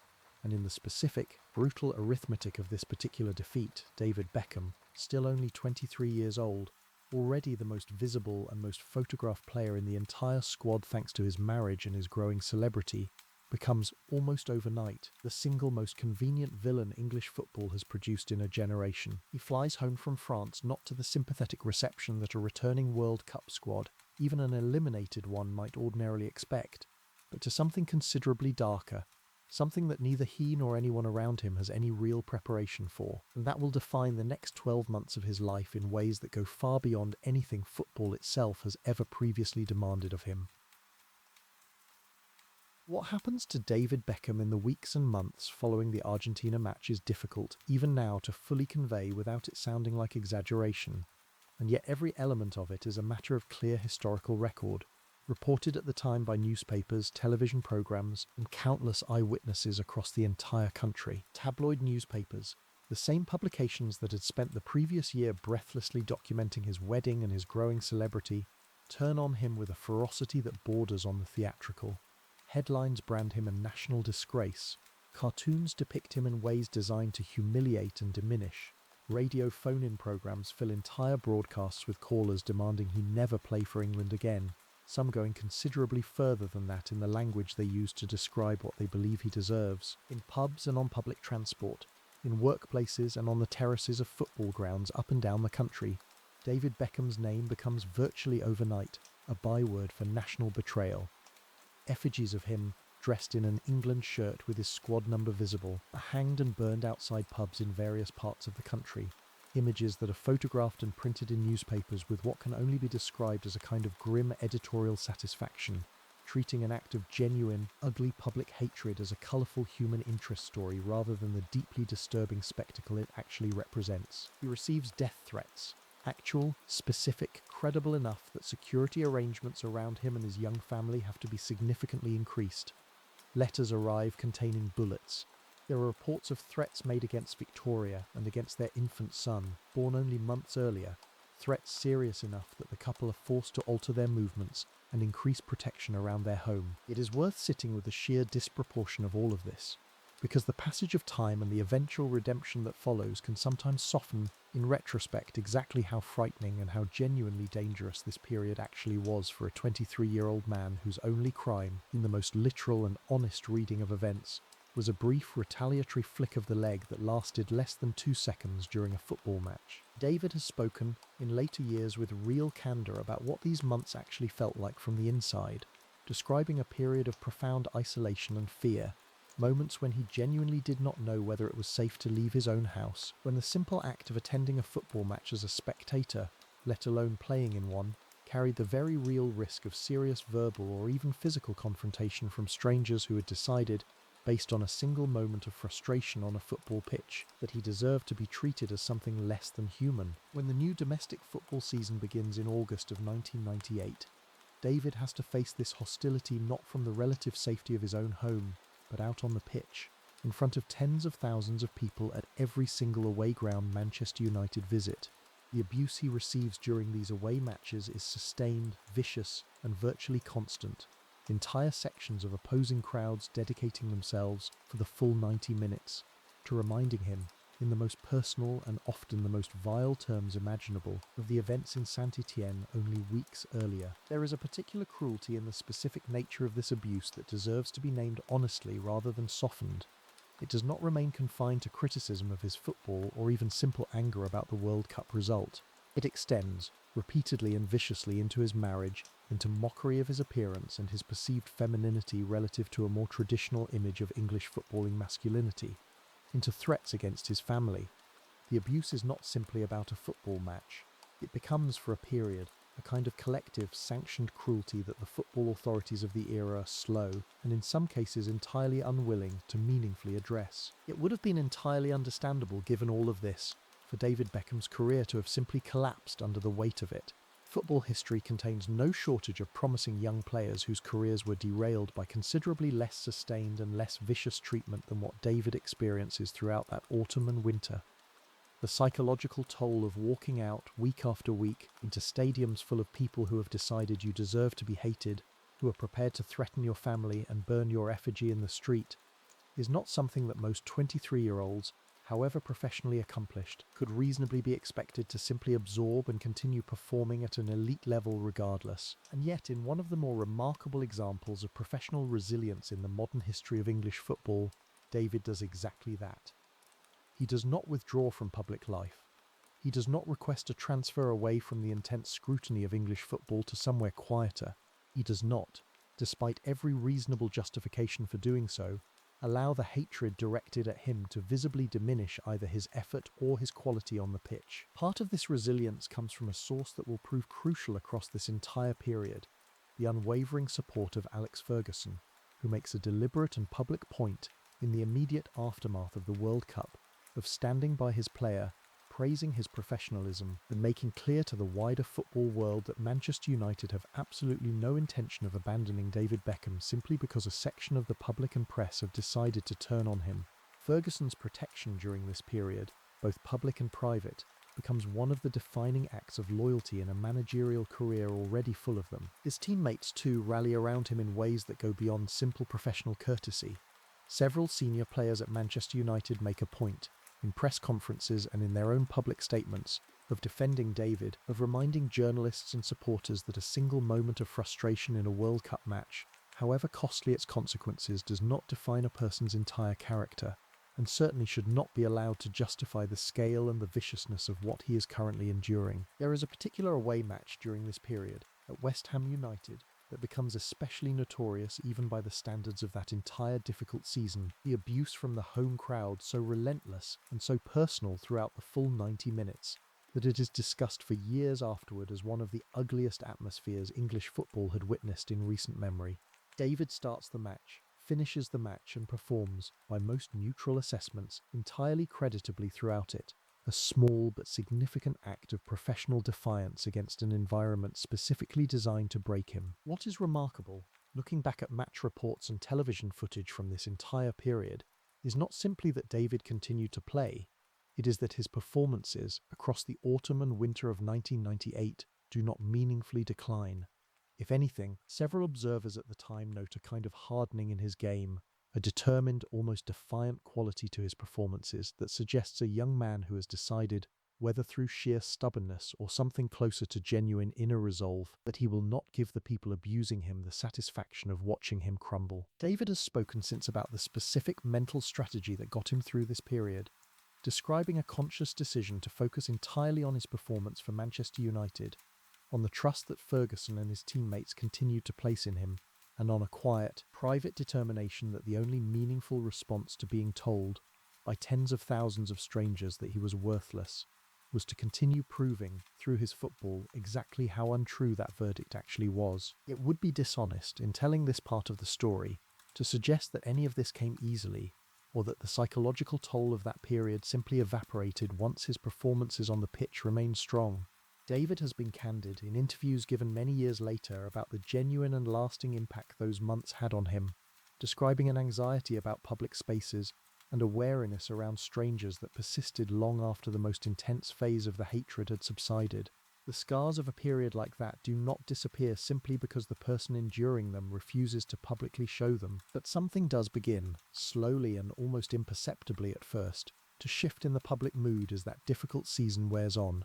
and in the specific, brutal arithmetic of this particular defeat, David Beckham, still only 23 years old, already the most visible and most photographed player in the entire squad thanks to his marriage and his growing celebrity, becomes, almost overnight, the single most convenient villain English football has produced in a generation. He flies home from France not to the sympathetic reception that a returning World Cup squad, even an eliminated one, might ordinarily expect, but to something considerably darker, something that neither he nor anyone around him has any real preparation for, and that will define the next 12 months of his life in ways that go far beyond anything football itself has ever previously demanded of him. What happens to David Beckham in the weeks and months following the Argentina match is difficult, even now, to fully convey without it sounding like exaggeration, and yet every element of it is a matter of clear historical record, reported at the time by newspapers, television programs, and countless eyewitnesses across the entire country. Tabloid newspapers, the same publications that had spent the previous year breathlessly documenting his wedding and his growing celebrity, turn on him with a ferocity that borders on the theatrical. Headlines brand him a national disgrace. Cartoons depict him in ways designed to humiliate and diminish. Radio phone-in programs fill entire broadcasts with callers demanding he never play for England again, some going considerably further than that in the language they use to describe what they believe he deserves. In pubs and on public transport, in workplaces and on the terraces of football grounds up and down the country, David Beckham's name becomes virtually overnight a byword for national betrayal. Effigies of him, dressed in an England shirt with his squad number visible, are hanged and burned outside pubs in various parts of the country. Images that are photographed and printed in newspapers with what can only be described as a kind of grim editorial satisfaction, treating an act of genuine, ugly public hatred as a colourful human interest story rather than the deeply disturbing spectacle it actually represents. He receives death threats, actual, specific, credible enough that security arrangements around him and his young family have to be significantly increased. Letters arrive containing bullets. There are reports of threats made against Victoria and against their infant son, born only months earlier, threats serious enough that the couple are forced to alter their movements and increase protection around their home. It is worth sitting with the sheer disproportion of all of this, because the passage of time and the eventual redemption that follows can sometimes soften, in retrospect, exactly how frightening and how genuinely dangerous this period actually was for a 23-year-old man whose only crime, in the most literal and honest reading of events, was a brief retaliatory flick of the leg that lasted less than 2 seconds during a football match. David has spoken, in later years, with real candour about what these months actually felt like from the inside, describing a period of profound isolation and fear, moments when he genuinely did not know whether it was safe to leave his own house, when the simple act of attending a football match as a spectator, let alone playing in one, carried the very real risk of serious verbal or even physical confrontation from strangers who had decided, based on a single moment of frustration on a football pitch, that he deserved to be treated as something less than human. When the new domestic football season begins in August of 1998, David has to face this hostility not from the relative safety of his own home, but out on the pitch, in front of tens of thousands of people at every single away ground Manchester United visit. The abuse he receives during these away matches is sustained, vicious, and virtually constant. Entire sections of opposing crowds dedicating themselves for the full 90 minutes to reminding him, in the most personal and often the most vile terms imaginable, of the events in St-Étienne only weeks earlier. There is a particular cruelty in the specific nature of this abuse that deserves to be named honestly rather than softened. It does not remain confined to criticism of his football or even simple anger about the World Cup result. It extends, repeatedly and viciously, into his marriage, into mockery of his appearance and his perceived femininity relative to a more traditional image of English footballing masculinity, into threats against his family, The abuse is not simply about a football match. It becomes, for a period, a kind of collective, sanctioned cruelty that the football authorities of the era are slow, and in some cases entirely unwilling, to meaningfully address. It would have been entirely understandable, given all of this, for David Beckham's career to have simply collapsed under the weight of it. Football history contains no shortage of promising young players whose careers were derailed by considerably less sustained and less vicious treatment than what David experiences throughout that autumn and winter. The psychological toll of walking out week after week into stadiums full of people who have decided you deserve to be hated, who are prepared to threaten your family and burn your effigy in the street, is not something that most 23-year-olds, however professionally accomplished, could reasonably be expected to simply absorb and continue performing at an elite level regardless. And yet, in one of the more remarkable examples of professional resilience in the modern history of English football, David does exactly that. He does not withdraw from public life. He does not request a transfer away from the intense scrutiny of English football to somewhere quieter. He does not, despite every reasonable justification for doing so, allow the hatred directed at him to visibly diminish either his effort or his quality on the pitch. Part of this resilience comes from a source that will prove crucial across this entire period: the unwavering support of Alex Ferguson, who makes a deliberate and public point in the immediate aftermath of the World Cup of standing by his player, praising his professionalism, and making clear to the wider football world that Manchester United have absolutely no intention of abandoning David Beckham simply because a section of the public and press have decided to turn on him. Ferguson's protection during this period, both public and private, becomes one of the defining acts of loyalty in a managerial career already full of them. His teammates too rally around him in ways that go beyond simple professional courtesy. Several senior players at Manchester United make a point, in press conferences and in their own public statements, of defending David, of reminding journalists and supporters that a single moment of frustration in a World Cup match, however costly its consequences, does not define a person's entire character, and certainly should not be allowed to justify the scale and the viciousness of what he is currently enduring. There is a particular away match during this period, at West Ham United, that becomes especially notorious even by the standards of that entire difficult season. The abuse from the home crowd so relentless and so personal throughout the full 90 minutes that it is discussed for years afterward as one of the ugliest atmospheres English football had witnessed in recent memory. David starts the match, finishes the match and performs, by most neutral assessments, entirely creditably throughout it. A small but significant act of professional defiance against an environment specifically designed to break him. What is remarkable, looking back at match reports and television footage from this entire period, is not simply that David continued to play, it is that his performances across the autumn and winter of 1998 do not meaningfully decline. If anything, several observers at the time note a kind of hardening in his game, a determined, almost defiant quality to his performances that suggests a young man who has decided, whether through sheer stubbornness or something closer to genuine inner resolve, that he will not give the people abusing him the satisfaction of watching him crumble. David has spoken since about the specific mental strategy that got him through this period, describing a conscious decision to focus entirely on his performance for Manchester United, on the trust that Ferguson and his teammates continued to place in him, and on a quiet, private determination that the only meaningful response to being told, by tens of thousands of strangers, that he was worthless, was to continue proving, through his football, exactly how untrue that verdict actually was. It would be dishonest, in telling this part of the story, to suggest that any of this came easily, or that the psychological toll of that period simply evaporated once his performances on the pitch remained strong. David has been candid in interviews given many years later about the genuine and lasting impact those months had on him, describing an anxiety about public spaces and a wariness around strangers that persisted long after the most intense phase of the hatred had subsided. The scars of a period like that do not disappear simply because the person enduring them refuses to publicly show them, but something does begin, slowly and almost imperceptibly at first, to shift in the public mood as that difficult season wears on.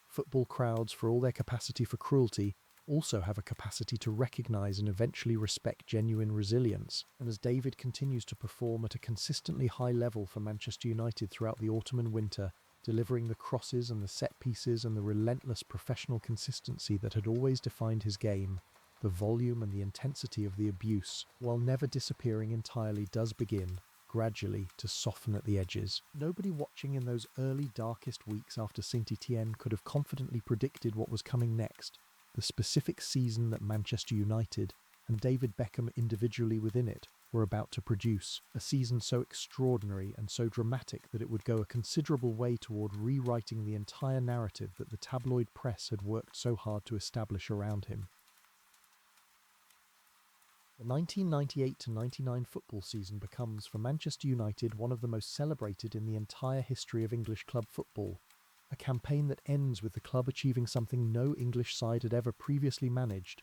Football crowds, for all their capacity for cruelty, also have a capacity to recognise and eventually respect genuine resilience, and as David continues to perform at a consistently high level for Manchester United throughout the autumn and winter, delivering the crosses and the set pieces and the relentless professional consistency that had always defined his game, the volume and the intensity of the abuse, while never disappearing entirely, does begin, gradually to soften at the edges. Nobody watching in those early darkest weeks after St-Étienne could have confidently predicted what was coming next, the specific season that Manchester United, and David Beckham individually within it, were about to produce, a season so extraordinary and so dramatic that it would go a considerable way toward rewriting the entire narrative that the tabloid press had worked so hard to establish around him. The 1998-99 football season becomes, for Manchester United, one of the most celebrated in the entire history of English club football. A campaign that ends with the club achieving something no English side had ever previously managed,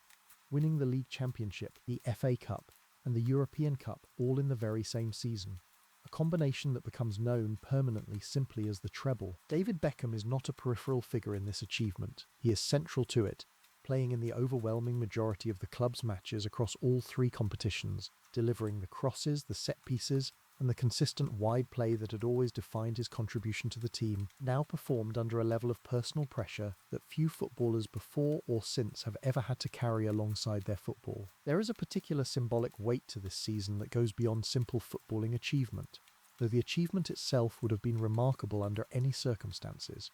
winning the League Championship, the FA Cup, and the European Cup all in the very same season. A combination that becomes known permanently simply as the treble. David Beckham is not a peripheral figure in this achievement. He is central to it, playing in the overwhelming majority of the club's matches across all three competitions, delivering the crosses, the set pieces, and the consistent wide play that had always defined his contribution to the team, now performed under a level of personal pressure that few footballers before or since have ever had to carry alongside their football. There is a particular symbolic weight to this season that goes beyond simple footballing achievement, though the achievement itself would have been remarkable under any circumstances.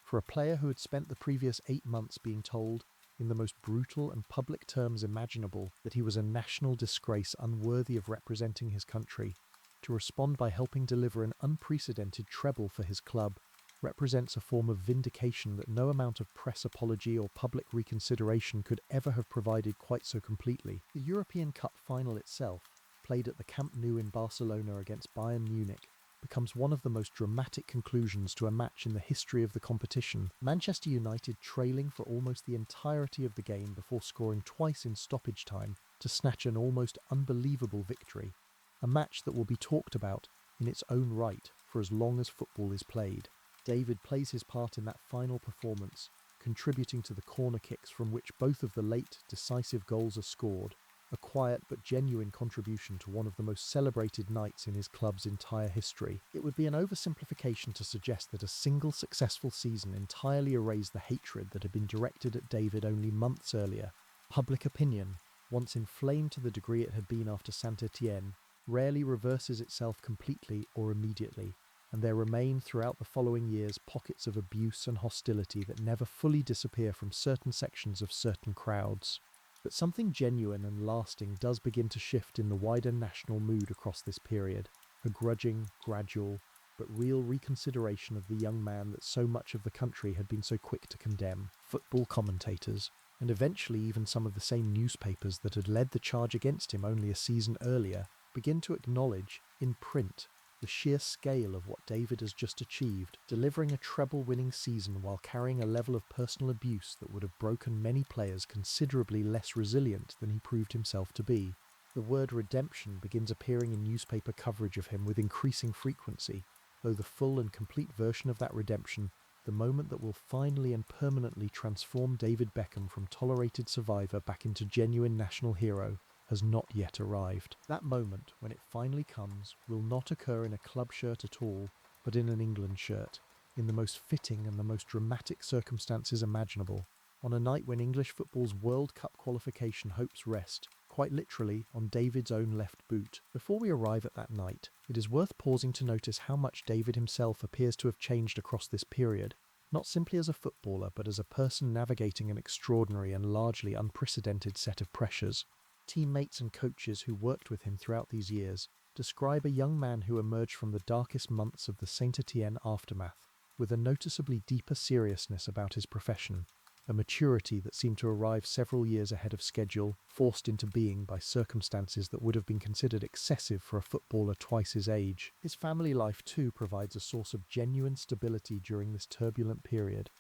For a player who had spent the previous 8 months being told, in the most brutal and public terms imaginable, that he was a national disgrace unworthy of representing his country, to respond by helping deliver an unprecedented treble for his club represents a form of vindication that no amount of press apology or public reconsideration could ever have provided quite so completely. The European Cup final itself, played at the Camp Nou in Barcelona against Bayern Munich, becomes one of the most dramatic conclusions to a match in the history of the competition. Manchester United trailing for almost the entirety of the game before scoring twice in stoppage time to snatch an almost unbelievable victory. A match that will be talked about in its own right for as long as football is played. David plays his part in that final performance, contributing to the corner kicks from which both of the late, decisive goals are scored, a quiet but genuine contribution to one of the most celebrated nights in his club's entire history. It would be an oversimplification to suggest that a single successful season entirely erased the hatred that had been directed at David only months earlier. Public opinion, once inflamed to the degree it had been after St-Étienne, rarely reverses itself completely or immediately, and there remain throughout the following years pockets of abuse and hostility that never fully disappear from certain sections of certain crowds. But something genuine and lasting does begin to shift in the wider national mood across this period, a grudging, gradual, but real reconsideration of the young man that so much of the country had been so quick to condemn. Football commentators, and eventually even some of the same newspapers that had led the charge against him only a season earlier, begin to acknowledge, in print, the sheer scale of what David has just achieved, delivering a treble-winning season while carrying a level of personal abuse that would have broken many players considerably less resilient than he proved himself to be. The word redemption begins appearing in newspaper coverage of him with increasing frequency, though the full and complete version of that redemption, the moment that will finally and permanently transform David Beckham from tolerated survivor back into genuine national hero, has not yet arrived. That moment, when it finally comes, will not occur in a club shirt at all, but in an England shirt, in the most fitting and the most dramatic circumstances imaginable, on a night when English football's World Cup qualification hopes rest, quite literally on David's own left boot. Before we arrive at that night, it is worth pausing to notice how much David himself appears to have changed across this period, not simply as a footballer, but as a person navigating an extraordinary and largely unprecedented set of pressures. Teammates and coaches who worked with him throughout these years describe a young man who emerged from the darkest months of the St-Étienne aftermath with a noticeably deeper seriousness about his profession, a maturity that seemed to arrive several years ahead of schedule, forced into being by circumstances that would have been considered excessive for a footballer twice his age. His family life too provides a source of genuine stability during this turbulent period.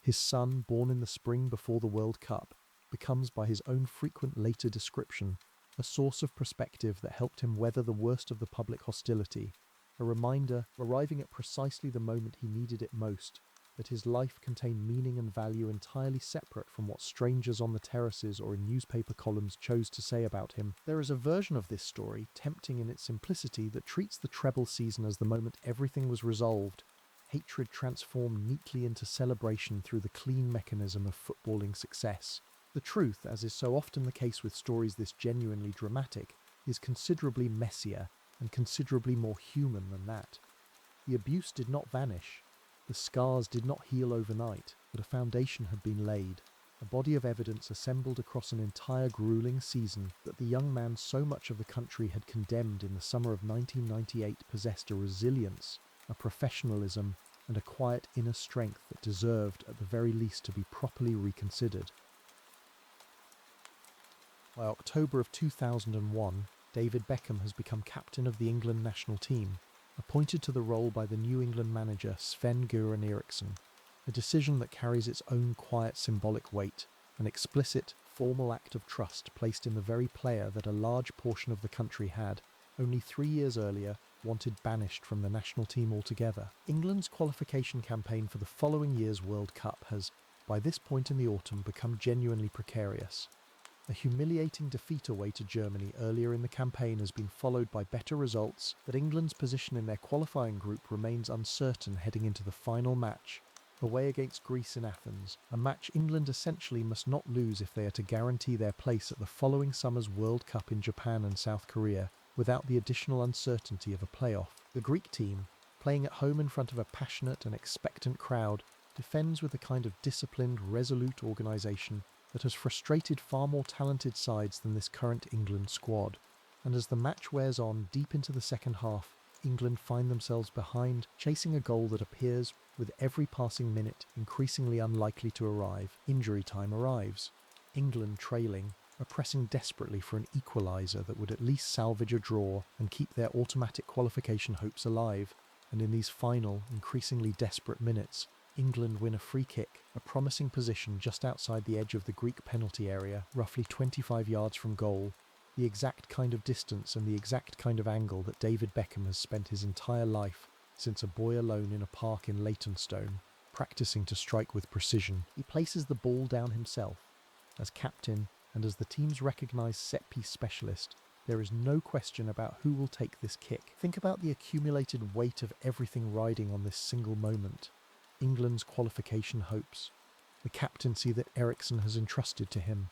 His son, born in the spring before the World Cup, becomes, by his own frequent later description, a source of perspective that helped him weather the worst of the public hostility, a reminder, arriving at precisely the moment he needed it most, that his life contained meaning and value entirely separate from what strangers on the terraces or in newspaper columns chose to say about him. There is a version of this story, tempting in its simplicity, that treats the treble season as the moment everything was resolved, hatred transformed neatly into celebration through the clean mechanism of footballing success. The truth, as is so often the case with stories this genuinely dramatic, is considerably messier, and considerably more human than that. The abuse did not vanish. The scars did not heal overnight, but a foundation had been laid, a body of evidence assembled across an entire grueling season that the young man so much of the country had condemned in the summer of 1998 possessed a resilience, a professionalism, and a quiet inner strength that deserved, at the very least, to be properly reconsidered. By October of 2001, David Beckham has become captain of the England national team, appointed to the role by the New England manager Sven-Göran Eriksson, a decision that carries its own quiet symbolic weight, an explicit, formal act of trust placed in the very player that a large portion of the country had, only 3 years earlier, wanted banished from the national team altogether. England's qualification campaign for the following year's World Cup has, by this point in the autumn, become genuinely precarious. A humiliating defeat away to Germany earlier in the campaign has been followed by better results, but England's position in their qualifying group remains uncertain heading into the final match, away against Greece in Athens, a match England essentially must not lose if they are to guarantee their place at the following summer's World Cup in Japan and South Korea, without the additional uncertainty of a playoff. The Greek team, playing at home in front of a passionate and expectant crowd, defends with a kind of disciplined, resolute organisation that has frustrated far more talented sides than this current England squad. And as the match wears on deep into the second half, England find themselves behind, chasing a goal that appears, with every passing minute, increasingly unlikely to arrive. Injury time arrives. England trailing, are pressing desperately for an equaliser that would at least salvage a draw and keep their automatic qualification hopes alive. And in these final, increasingly desperate minutes, England win a free kick, a promising position just outside the edge of the Greek penalty area, roughly 25 yards from goal, the exact kind of distance and the exact kind of angle that David Beckham has spent his entire life, since a boy alone in a park in Leytonstone, practising to strike with precision. He places the ball down himself. As captain, and as the team's recognised set-piece specialist, there is no question about who will take this kick. Think about the accumulated weight of everything riding on this single moment. England's qualification hopes, the captaincy that Eriksson has entrusted to him,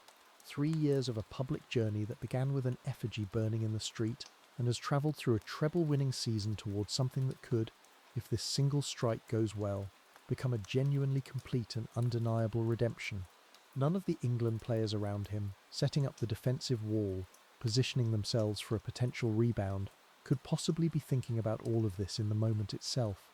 3 years of a public journey that began with an effigy burning in the street and has travelled through a treble-winning season towards something that could, if this single strike goes well, become a genuinely complete and undeniable redemption. None of the England players around him, setting up the defensive wall, positioning themselves for a potential rebound, could possibly be thinking about all of this in the moment itself.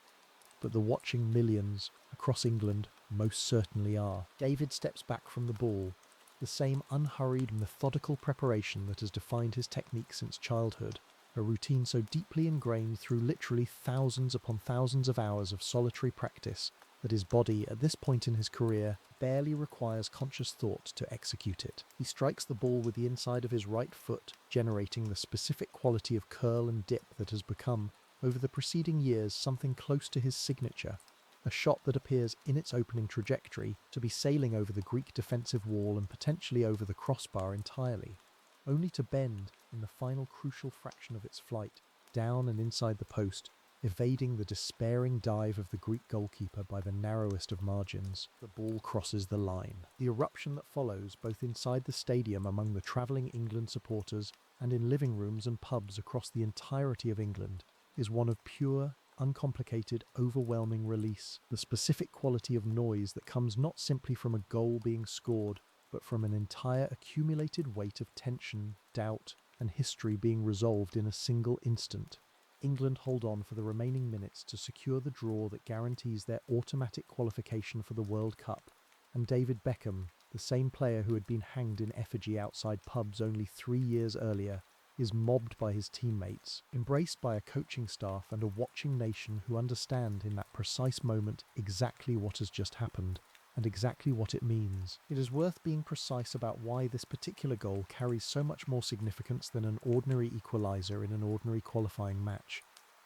But the watching millions across England most certainly are. David steps back from the ball, the same unhurried, methodical preparation that has defined his technique since childhood, a routine so deeply ingrained through literally thousands upon thousands of hours of solitary practice that his body, at this point in his career, barely requires conscious thought to execute it. He strikes the ball with the inside of his right foot, generating the specific quality of curl and dip that has become, over the preceding years, something close to his signature, a shot that appears in its opening trajectory to be sailing over the Greek defensive wall and potentially over the crossbar entirely, only to bend, in the final crucial fraction of its flight, down and inside the post, evading the despairing dive of the Greek goalkeeper by the narrowest of margins. The ball crosses the line. The eruption that follows, both inside the stadium among the travelling England supporters and in living rooms and pubs across the entirety of England, is one of pure, uncomplicated, overwhelming release, the specific quality of noise that comes not simply from a goal being scored, but from an entire accumulated weight of tension, doubt, and history being resolved in a single instant. England hold on for the remaining minutes to secure the draw that guarantees their automatic qualification for the World Cup, and David Beckham, the same player who had been hanged in effigy outside pubs only 3 years earlier, is mobbed by his teammates, embraced by a coaching staff and a watching nation who understand in that precise moment exactly what has just happened, and exactly what it means. It is worth being precise about why this particular goal carries so much more significance than an ordinary equaliser in an ordinary qualifying match,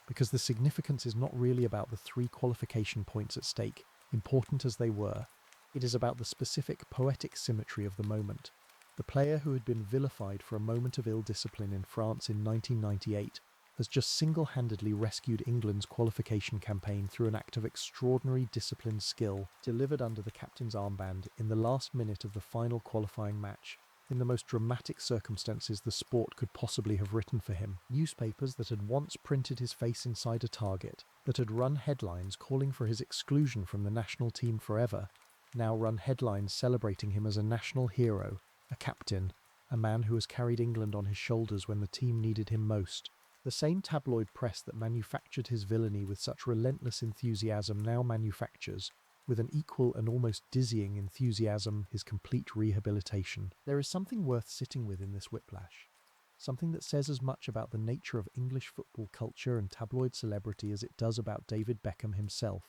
because the significance is not really about the 3 qualification points at stake, important as they were. It is about the specific poetic symmetry of the moment. The player who had been vilified for a moment of ill-discipline in France in 1998 has just single-handedly rescued England's qualification campaign through an act of extraordinary disciplined skill delivered under the captain's armband in the last minute of the final qualifying match, in the most dramatic circumstances the sport could possibly have written for him. Newspapers that had once printed his face inside a target, that had run headlines calling for his exclusion from the national team forever, now run headlines celebrating him as a national hero, a captain, a man who has carried England on his shoulders when the team needed him most. The same tabloid press that manufactured his villainy with such relentless enthusiasm now manufactures, with an equal and almost dizzying enthusiasm, his complete rehabilitation. There is something worth sitting with in this whiplash. Something that says as much about the nature of English football culture and tabloid celebrity as it does about David Beckham himself.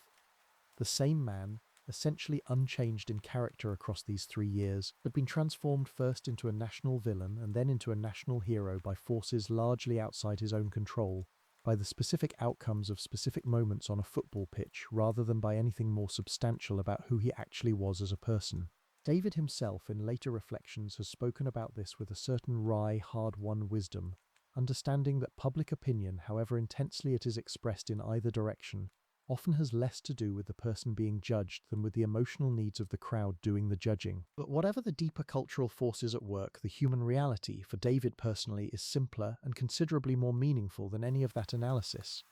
The same man, essentially unchanged in character across these 3 years, had been transformed first into a national villain and then into a national hero by forces largely outside his own control, by the specific outcomes of specific moments on a football pitch rather than by anything more substantial about who he actually was as a person. David himself, in later reflections, has spoken about this with a certain wry, hard-won wisdom, understanding that public opinion, however intensely it is expressed in either direction, often has less to do with the person being judged than with the emotional needs of the crowd doing the judging. But whatever the deeper cultural forces at work, the human reality, for David personally, is simpler and considerably more meaningful than any of that analysis.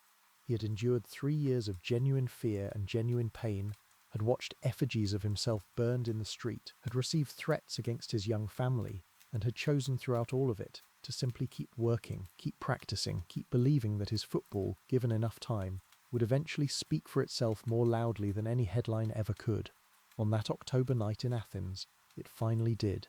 He had endured 3 years of genuine fear and genuine pain, had watched effigies of himself burned in the street, had received threats against his young family, and had chosen throughout all of it to simply keep working, keep practicing, keep believing that his football, given enough time, would eventually speak for itself more loudly than any headline ever could. On that October night in Athens, it finally did.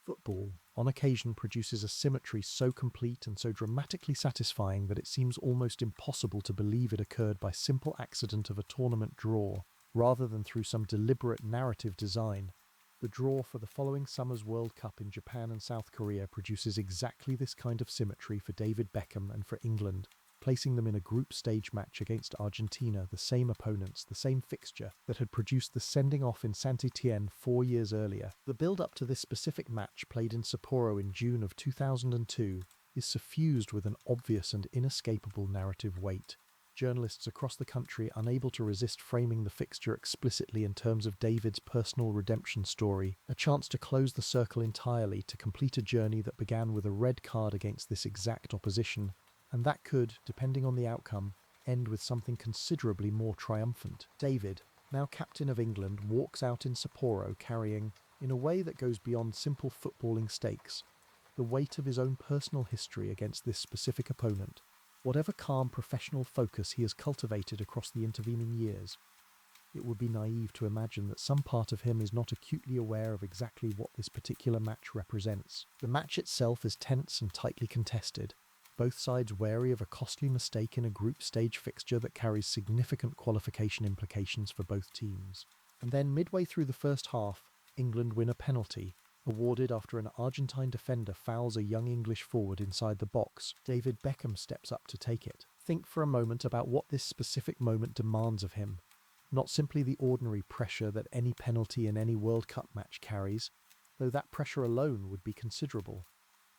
Football, on occasion, produces a symmetry so complete and so dramatically satisfying that it seems almost impossible to believe it occurred by simple accident of a tournament draw, rather than through some deliberate narrative design. The draw for the following summer's World Cup in Japan and South Korea produces exactly this kind of symmetry for David Beckham and for England, placing them in a group stage match against Argentina, the same opponents, the same fixture that had produced the sending off in St-Étienne 4 years earlier. The build-up to this specific match, played in Sapporo in June of 2002, is suffused with an obvious and inescapable narrative weight. Journalists across the country unable to resist framing the fixture explicitly in terms of David's personal redemption story, a chance to close the circle entirely, to complete a journey that began with a red card against this exact opposition, and that could, depending on the outcome, end with something considerably more triumphant. David, now captain of England, walks out in Sapporo carrying, in a way that goes beyond simple footballing stakes, the weight of his own personal history against this specific opponent, whatever calm professional focus he has cultivated across the intervening years. It would be naive to imagine that some part of him is not acutely aware of exactly what this particular match represents. The match itself is tense and tightly contested, both sides wary of a costly mistake in a group stage fixture that carries significant qualification implications for both teams. And then midway through the first half, England win a penalty, awarded after an Argentine defender fouls a young English forward inside the box. David Beckham steps up to take it. Think for a moment about what this specific moment demands of him. Not simply the ordinary pressure that any penalty in any World Cup match carries, though that pressure alone would be considerable.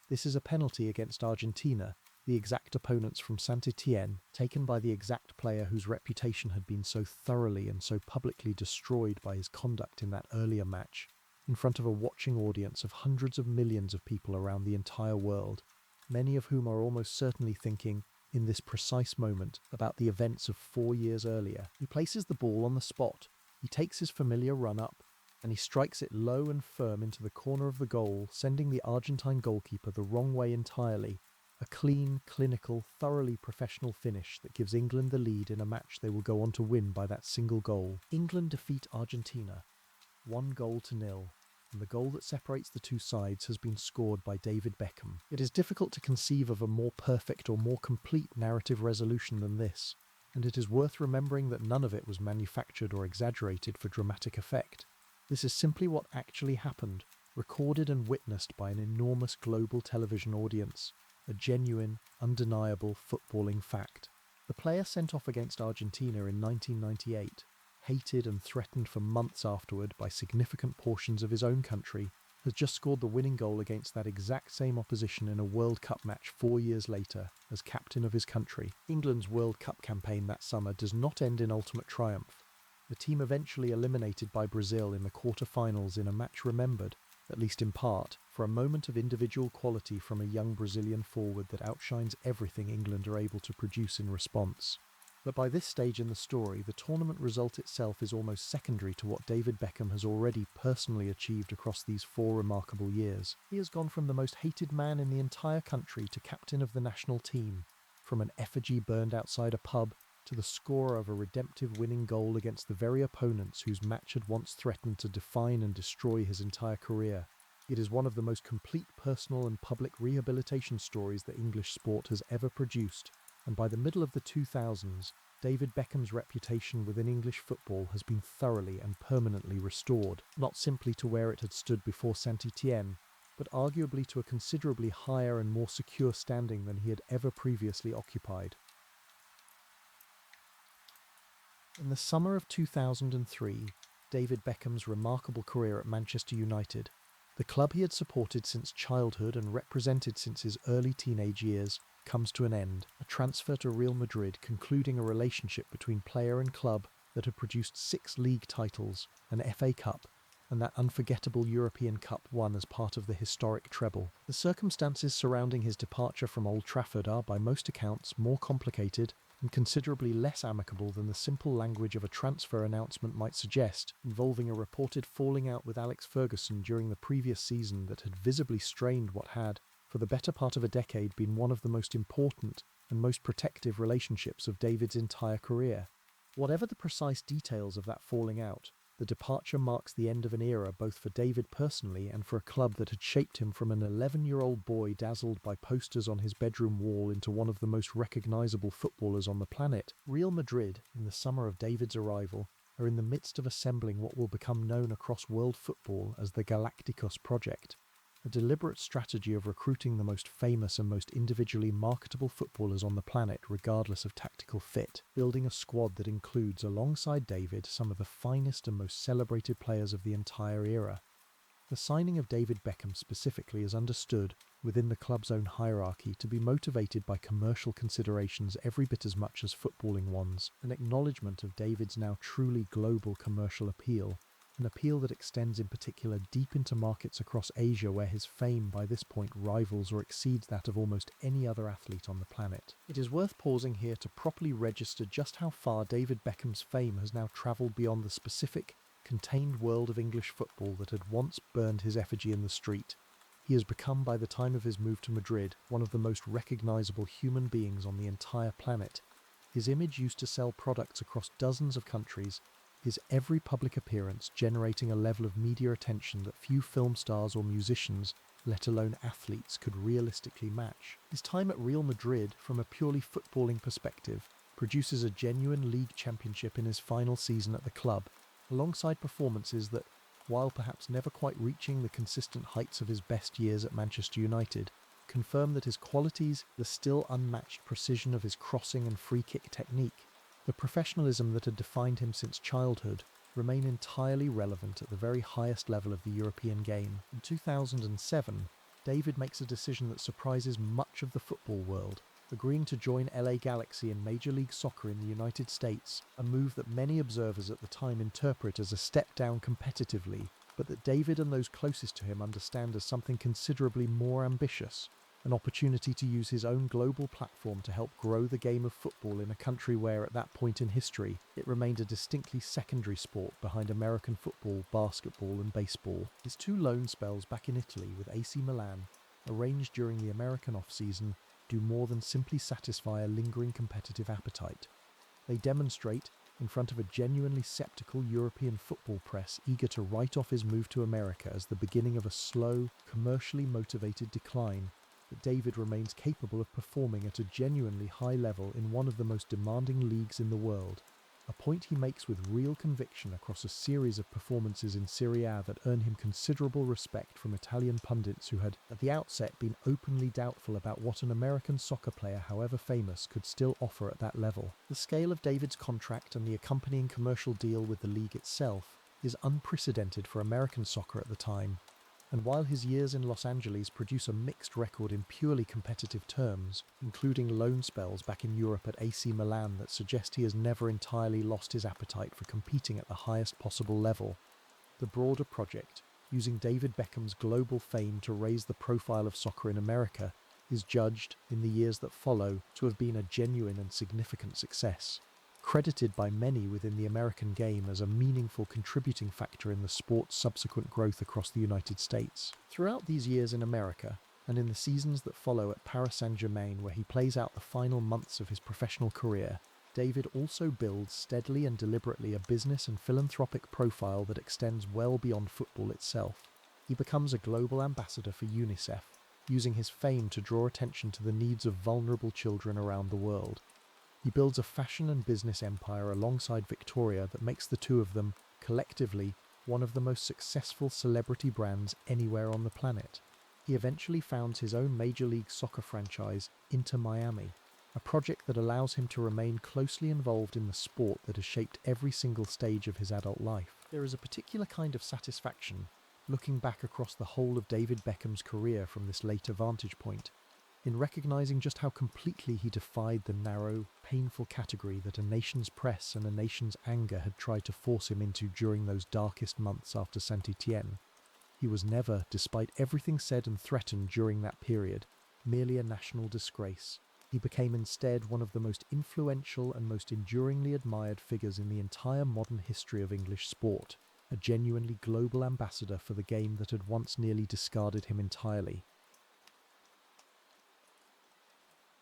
This is a penalty against Argentina, the exact opponents from St-Étienne, taken by the exact player whose reputation had been so thoroughly and so publicly destroyed by his conduct in that earlier match, in front of a watching audience of hundreds of millions of people around the entire world, many of whom are almost certainly thinking, in this precise moment, about the events of 4 years earlier. He places the ball on the spot, he takes his familiar run-up, and he strikes it low and firm into the corner of the goal, sending the Argentine goalkeeper the wrong way entirely. A clean, clinical, thoroughly professional finish that gives England the lead in a match they will go on to win by that single goal. England defeat Argentina 1-0, and the goal that separates the two sides has been scored by David Beckham. It is difficult to conceive of a more perfect or more complete narrative resolution than this, and it is worth remembering that none of it was manufactured or exaggerated for dramatic effect. This is simply what actually happened, recorded and witnessed by an enormous global television audience. A genuine, undeniable footballing fact. The player sent off against Argentina in 1998, hated and threatened for months afterward by significant portions of his own country, has just scored the winning goal against that exact same opposition in a World Cup match 4 years later, as captain of his country. England's World Cup campaign that summer does not end in ultimate triumph. the team eventually eliminated by Brazil in the quarter-finals in a match remembered, at least in part, for a moment of individual quality from a young Brazilian forward that outshines everything England are able to produce in response. But by this stage in the story, the tournament result itself is almost secondary to what David Beckham has already personally achieved across these 4 remarkable years. He has gone from the most hated man in the entire country to captain of the national team, from an effigy burned outside a pub to the scorer of a redemptive winning goal against the very opponents whose match had once threatened to define and destroy his entire career. It is one of the most complete personal and public rehabilitation stories that English sport has ever produced, and by the middle of the 2000s, David Beckham's reputation within English football has been thoroughly and permanently restored, not simply to where it had stood before St-Étienne, but arguably to a considerably higher and more secure standing than he had ever previously occupied. In the summer of 2003, David Beckham's remarkable career at Manchester United, the club he had supported since childhood and represented since his early teenage years, comes to an end, a transfer to Real Madrid concluding a relationship between player and club that had produced 6 league titles, an FA Cup, and that unforgettable European Cup won as part of the historic treble. The circumstances surrounding his departure from Old Trafford are, by most accounts, more complicated and considerably less amicable than the simple language of a transfer announcement might suggest, involving a reported falling out with Alex Ferguson during the previous season that had visibly strained what had, for the better part of a decade, been one of the most important and most protective relationships of David's entire career. Whatever the precise details of that falling out, the departure marks the end of an era both for David personally and for a club that had shaped him from an 11-year-old boy dazzled by posters on his bedroom wall into one of the most recognisable footballers on the planet. Real Madrid, in the summer of David's arrival, are in the midst of assembling what will become known across world football as the Galacticos project, a deliberate strategy of recruiting the most famous and most individually marketable footballers on the planet regardless of tactical fit, building a squad that includes, alongside David, some of the finest and most celebrated players of the entire era. The signing of David Beckham specifically is understood, within the club's own hierarchy, to be motivated by commercial considerations every bit as much as footballing ones, an acknowledgement of David's now truly global commercial appeal, an appeal that extends in particular deep into markets across Asia where his fame by this point rivals or exceeds that of almost any other athlete on the planet. It is worth pausing here to properly register just how far David Beckham's fame has now travelled beyond the specific, contained world of English football that had once burned his effigy in the street. He has become, by the time of his move to Madrid, one of the most recognisable human beings on the entire planet. His image used to sell products across dozens of countries, his every public appearance generating a level of media attention that few film stars or musicians, let alone athletes, could realistically match. His time at Real Madrid, from a purely footballing perspective, produces a genuine league championship in his final season at the club, alongside performances that, while perhaps never quite reaching the consistent heights of his best years at Manchester United, confirm that his qualities, the still unmatched precision of his crossing and free kick technique, the professionalism that had defined him since childhood, remain entirely relevant at the very highest level of the European game. In 2007, David makes a decision that surprises much of the football world, agreeing to join LA Galaxy in Major League Soccer in the United States, a move that many observers at the time interpret as a step down competitively, but that David and those closest to him understand as something considerably more ambitious, an opportunity to use his own global platform to help grow the game of football in a country where, at that point in history, it remained a distinctly secondary sport behind American football, basketball and baseball. His 2 loan spells back in Italy with AC Milan, arranged during the American off-season, do more than simply satisfy a lingering competitive appetite. They demonstrate, in front of a genuinely sceptical European football press eager to write off his move to America as the beginning of a slow, commercially motivated decline, that David remains capable of performing at a genuinely high level in one of the most demanding leagues in the world, a point he makes with real conviction across a series of performances in Serie A that earn him considerable respect from Italian pundits who had, at the outset, been openly doubtful about what an American soccer player, however famous, could still offer at that level. The scale of David's contract and the accompanying commercial deal with the league itself is unprecedented for American soccer at the time, And while his years in Los Angeles produce a mixed record in purely competitive terms, including loan spells back in Europe at AC Milan that suggest he has never entirely lost his appetite for competing at the highest possible level, the broader project, using David Beckham's global fame to raise the profile of soccer in America, is judged, in the years that follow, to have been a genuine and significant success, credited by many within the American game as a meaningful contributing factor in the sport's subsequent growth across the United States. Throughout these years in America, and in the seasons that follow at Paris Saint-Germain where he plays out the final months of his professional career, David also builds steadily and deliberately a business and philanthropic profile that extends well beyond football itself. He becomes a global ambassador for UNICEF, using his fame to draw attention to the needs of vulnerable children around the world. He builds a fashion and business empire alongside Victoria that makes the two of them, collectively, one of the most successful celebrity brands anywhere on the planet. He eventually founds his own Major League Soccer franchise, Inter Miami, a project that allows him to remain closely involved in the sport that has shaped every single stage of his adult life. There is a particular kind of satisfaction, looking back across the whole of David Beckham's career from this later vantage point, in recognising just how completely he defied the narrow, painful category that a nation's press and a nation's anger had tried to force him into during those darkest months after St-Étienne. He was never, despite everything said and threatened during that period, merely a national disgrace. He became instead one of the most influential and most enduringly admired figures in the entire modern history of English sport, a genuinely global ambassador for the game that had once nearly discarded him entirely.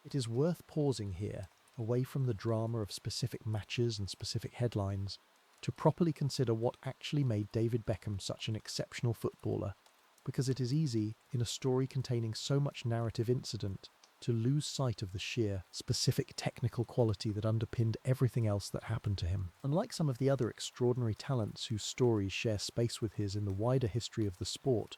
It is worth pausing here, away from the drama of specific matches and specific headlines, to properly consider what actually made David Beckham such an exceptional footballer, because it is easy, in a story containing so much narrative incident, to lose sight of the sheer, specific technical quality that underpinned everything else that happened to him. Unlike some of the other extraordinary talents whose stories share space with his in the wider history of the sport,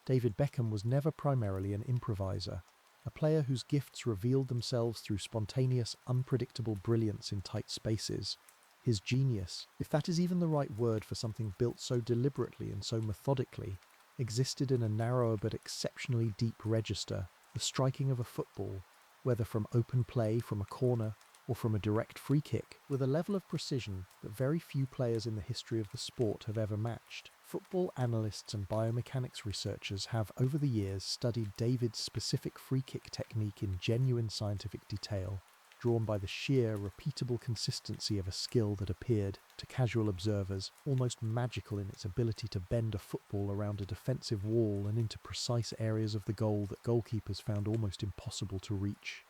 David Beckham was never primarily an improviser, a player whose gifts revealed themselves through spontaneous, unpredictable brilliance in tight spaces. His genius, if that is even the right word for something built so deliberately and so methodically, existed in a narrower but exceptionally deep register, the striking of a football, whether from open play from a corner or from a direct free kick, with a level of precision that very few players in the history of the sport have ever matched. Football analysts and biomechanics researchers have over the years studied David's specific free kick technique in genuine scientific detail, drawn by the sheer, repeatable consistency of a skill that appeared, to casual observers, almost magical in its ability to bend a football around a defensive wall and into precise areas of the goal that goalkeepers found almost impossible to reach.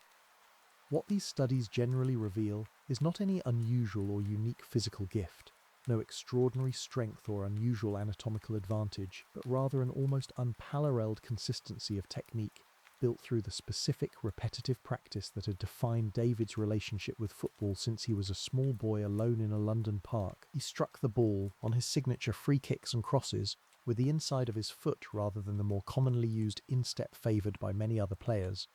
What these studies generally reveal is not any unusual or unique physical gift, no extraordinary strength or unusual anatomical advantage, but rather an almost unparalleled consistency of technique, built through the specific, repetitive practice that had defined David's relationship with football since he was a small boy alone in a London park. He struck the ball, on his signature free kicks and crosses, with the inside of his foot rather than the more commonly used instep favoured by many other players,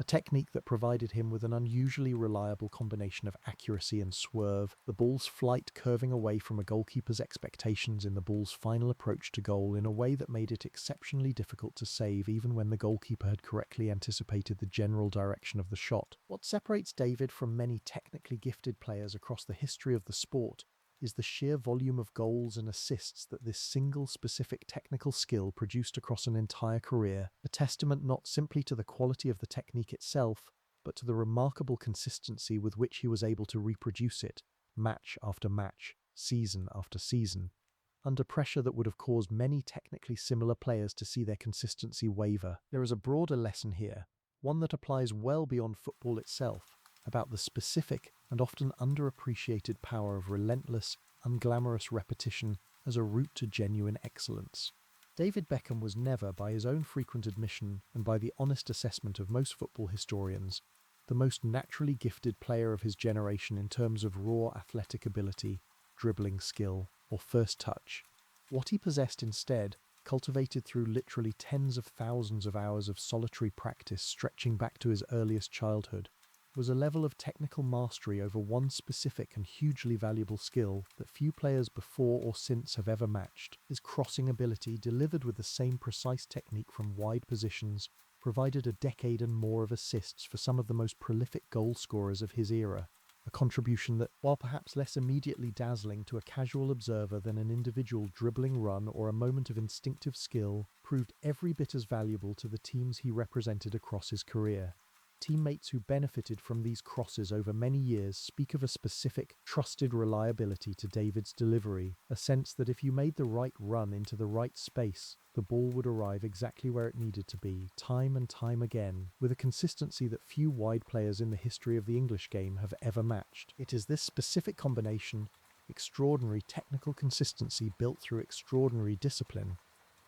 a technique that provided him with an unusually reliable combination of accuracy and swerve, the ball's flight curving away from a goalkeeper's expectations in the ball's final approach to goal in a way that made it exceptionally difficult to save even when the goalkeeper had correctly anticipated the general direction of the shot. What separates David from many technically gifted players across the history of the sport is the sheer volume of goals and assists that this single specific technical skill produced across an entire career, a testament not simply to the quality of the technique itself, but to the remarkable consistency with which he was able to reproduce it, match after match, season after season, under pressure that would have caused many technically similar players to see their consistency waver. There is a broader lesson here, one that applies well beyond football itself, about the specific and often underappreciated power of relentless, unglamorous repetition as a route to genuine excellence. David Beckham was never, by his own frequent admission and by the honest assessment of most football historians, the most naturally gifted player of his generation in terms of raw athletic ability, dribbling skill, or first touch. What he possessed instead, cultivated through literally tens of thousands of hours of solitary practice stretching back to his earliest childhood, was a level of technical mastery over one specific and hugely valuable skill that few players before or since have ever matched. His crossing ability, delivered with the same precise technique from wide positions, provided a decade and more of assists for some of the most prolific goal scorers of his era. A contribution that, while perhaps less immediately dazzling to a casual observer than an individual dribbling run or a moment of instinctive skill, proved every bit as valuable to the teams he represented across his career. Teammates who benefited from these crosses over many years speak of a specific, trusted reliability to David's delivery, a sense that if you made the right run into the right space, the ball would arrive exactly where it needed to be, time and time again, with a consistency that few wide players in the history of the English game have ever matched. It is this specific combination, extraordinary technical consistency built through extraordinary discipline,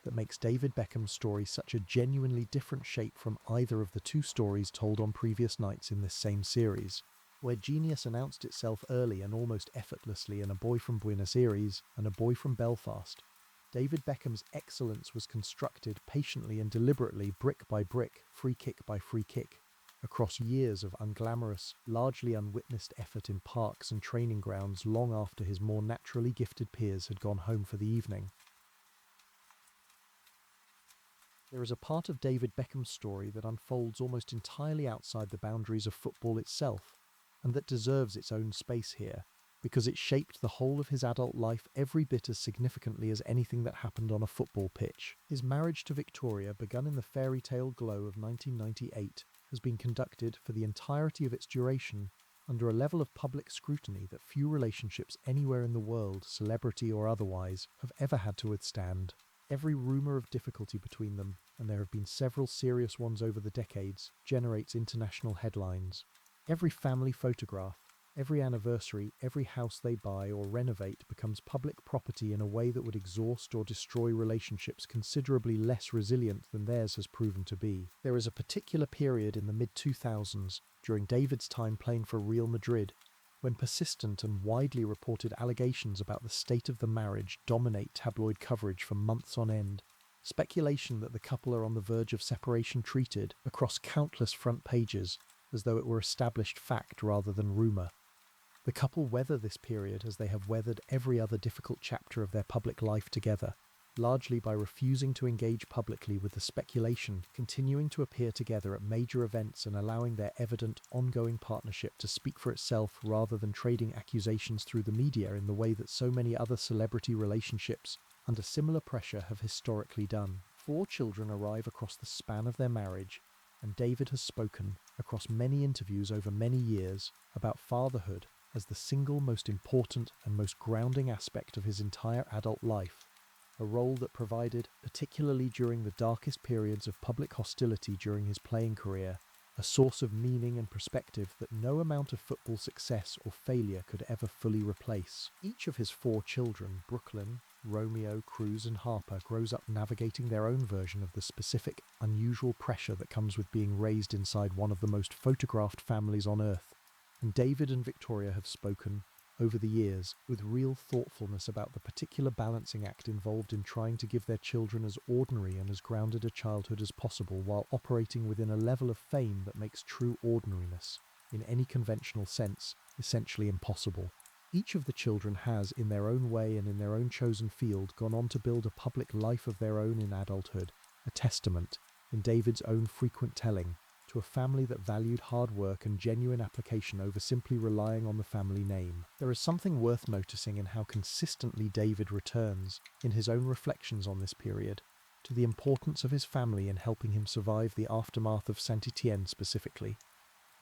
that makes David Beckham's story such a genuinely different shape from either of the two stories told on previous nights in this same series. Where genius announced itself early and almost effortlessly in A Boy from Buenos Aires and A Boy from Belfast, David Beckham's excellence was constructed patiently and deliberately, brick by brick, free kick by free kick, across years of unglamorous, largely unwitnessed effort in parks and training grounds long after his more naturally gifted peers had gone home for the evening. There is a part of David Beckham's story that unfolds almost entirely outside the boundaries of football itself, and that deserves its own space here, because it shaped the whole of his adult life every bit as significantly as anything that happened on a football pitch. His marriage to Victoria, begun in the fairy tale glow of 1998, has been conducted for the entirety of its duration under a level of public scrutiny that few relationships anywhere in the world, celebrity or otherwise, have ever had to withstand. Every rumour of difficulty between them, and there have been several serious ones over the decades, generates international headlines. Every family photograph, every anniversary, every house they buy or renovate becomes public property in a way that would exhaust or destroy relationships considerably less resilient than theirs has proven to be. There is a particular period in the mid-2000s, during David's time playing for Real Madrid, when persistent and widely reported allegations about the state of the marriage dominate tabloid coverage for months on end. Speculation that the couple are on the verge of separation treated across countless front pages as though it were established fact rather than rumour. The couple weather this period as they have weathered every other difficult chapter of their public life together, largely by refusing to engage publicly with the speculation, continuing to appear together at major events and allowing their evident, ongoing partnership to speak for itself rather than trading accusations through the media in the way that so many other celebrity relationships, under similar pressure, have historically done. 4 children arrive across the span of their marriage, and David has spoken, across many interviews over many years, about fatherhood as the single most important and most grounding aspect of his entire adult life. A role that provided, particularly during the darkest periods of public hostility during his playing career, a source of meaning and perspective that no amount of football success or failure could ever fully replace. Each of his 4 children, Brooklyn, Romeo, Cruz and Harper, grows up navigating their own version of the specific, unusual pressure that comes with being raised inside one of the most photographed families on earth. And David and Victoria have spoken, over the years, with real thoughtfulness about the particular balancing act involved in trying to give their children as ordinary and as grounded a childhood as possible while operating within a level of fame that makes true ordinariness, in any conventional sense, essentially impossible. Each of the children has, in their own way and in their own chosen field, gone on to build a public life of their own in adulthood, a testament, in David's own frequent telling, to a family that valued hard work and genuine application over simply relying on the family name. There is something worth noticing in how consistently David returns, in his own reflections on this period, to the importance of his family in helping him survive the aftermath of St-Étienne specifically.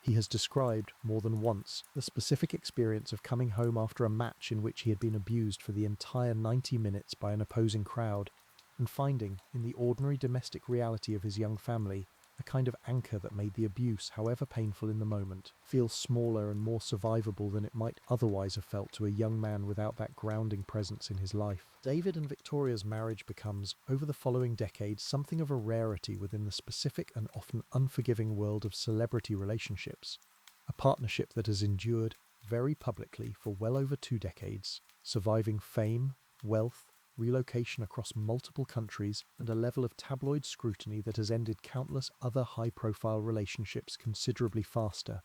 He has described, more than once, the specific experience of coming home after a match in which he had been abused for the entire 90 minutes by an opposing crowd, and finding, in the ordinary domestic reality of his young family, a kind of anchor that made the abuse, however painful in the moment, feel smaller and more survivable than it might otherwise have felt to a young man without that grounding presence in his life. David and Victoria's marriage becomes, over the following decades, something of a rarity within the specific and often unforgiving world of celebrity relationships, a partnership that has endured, very publicly, for well over 2 decades, surviving fame, wealth, relocation across multiple countries, and a level of tabloid scrutiny that has ended countless other high-profile relationships considerably faster.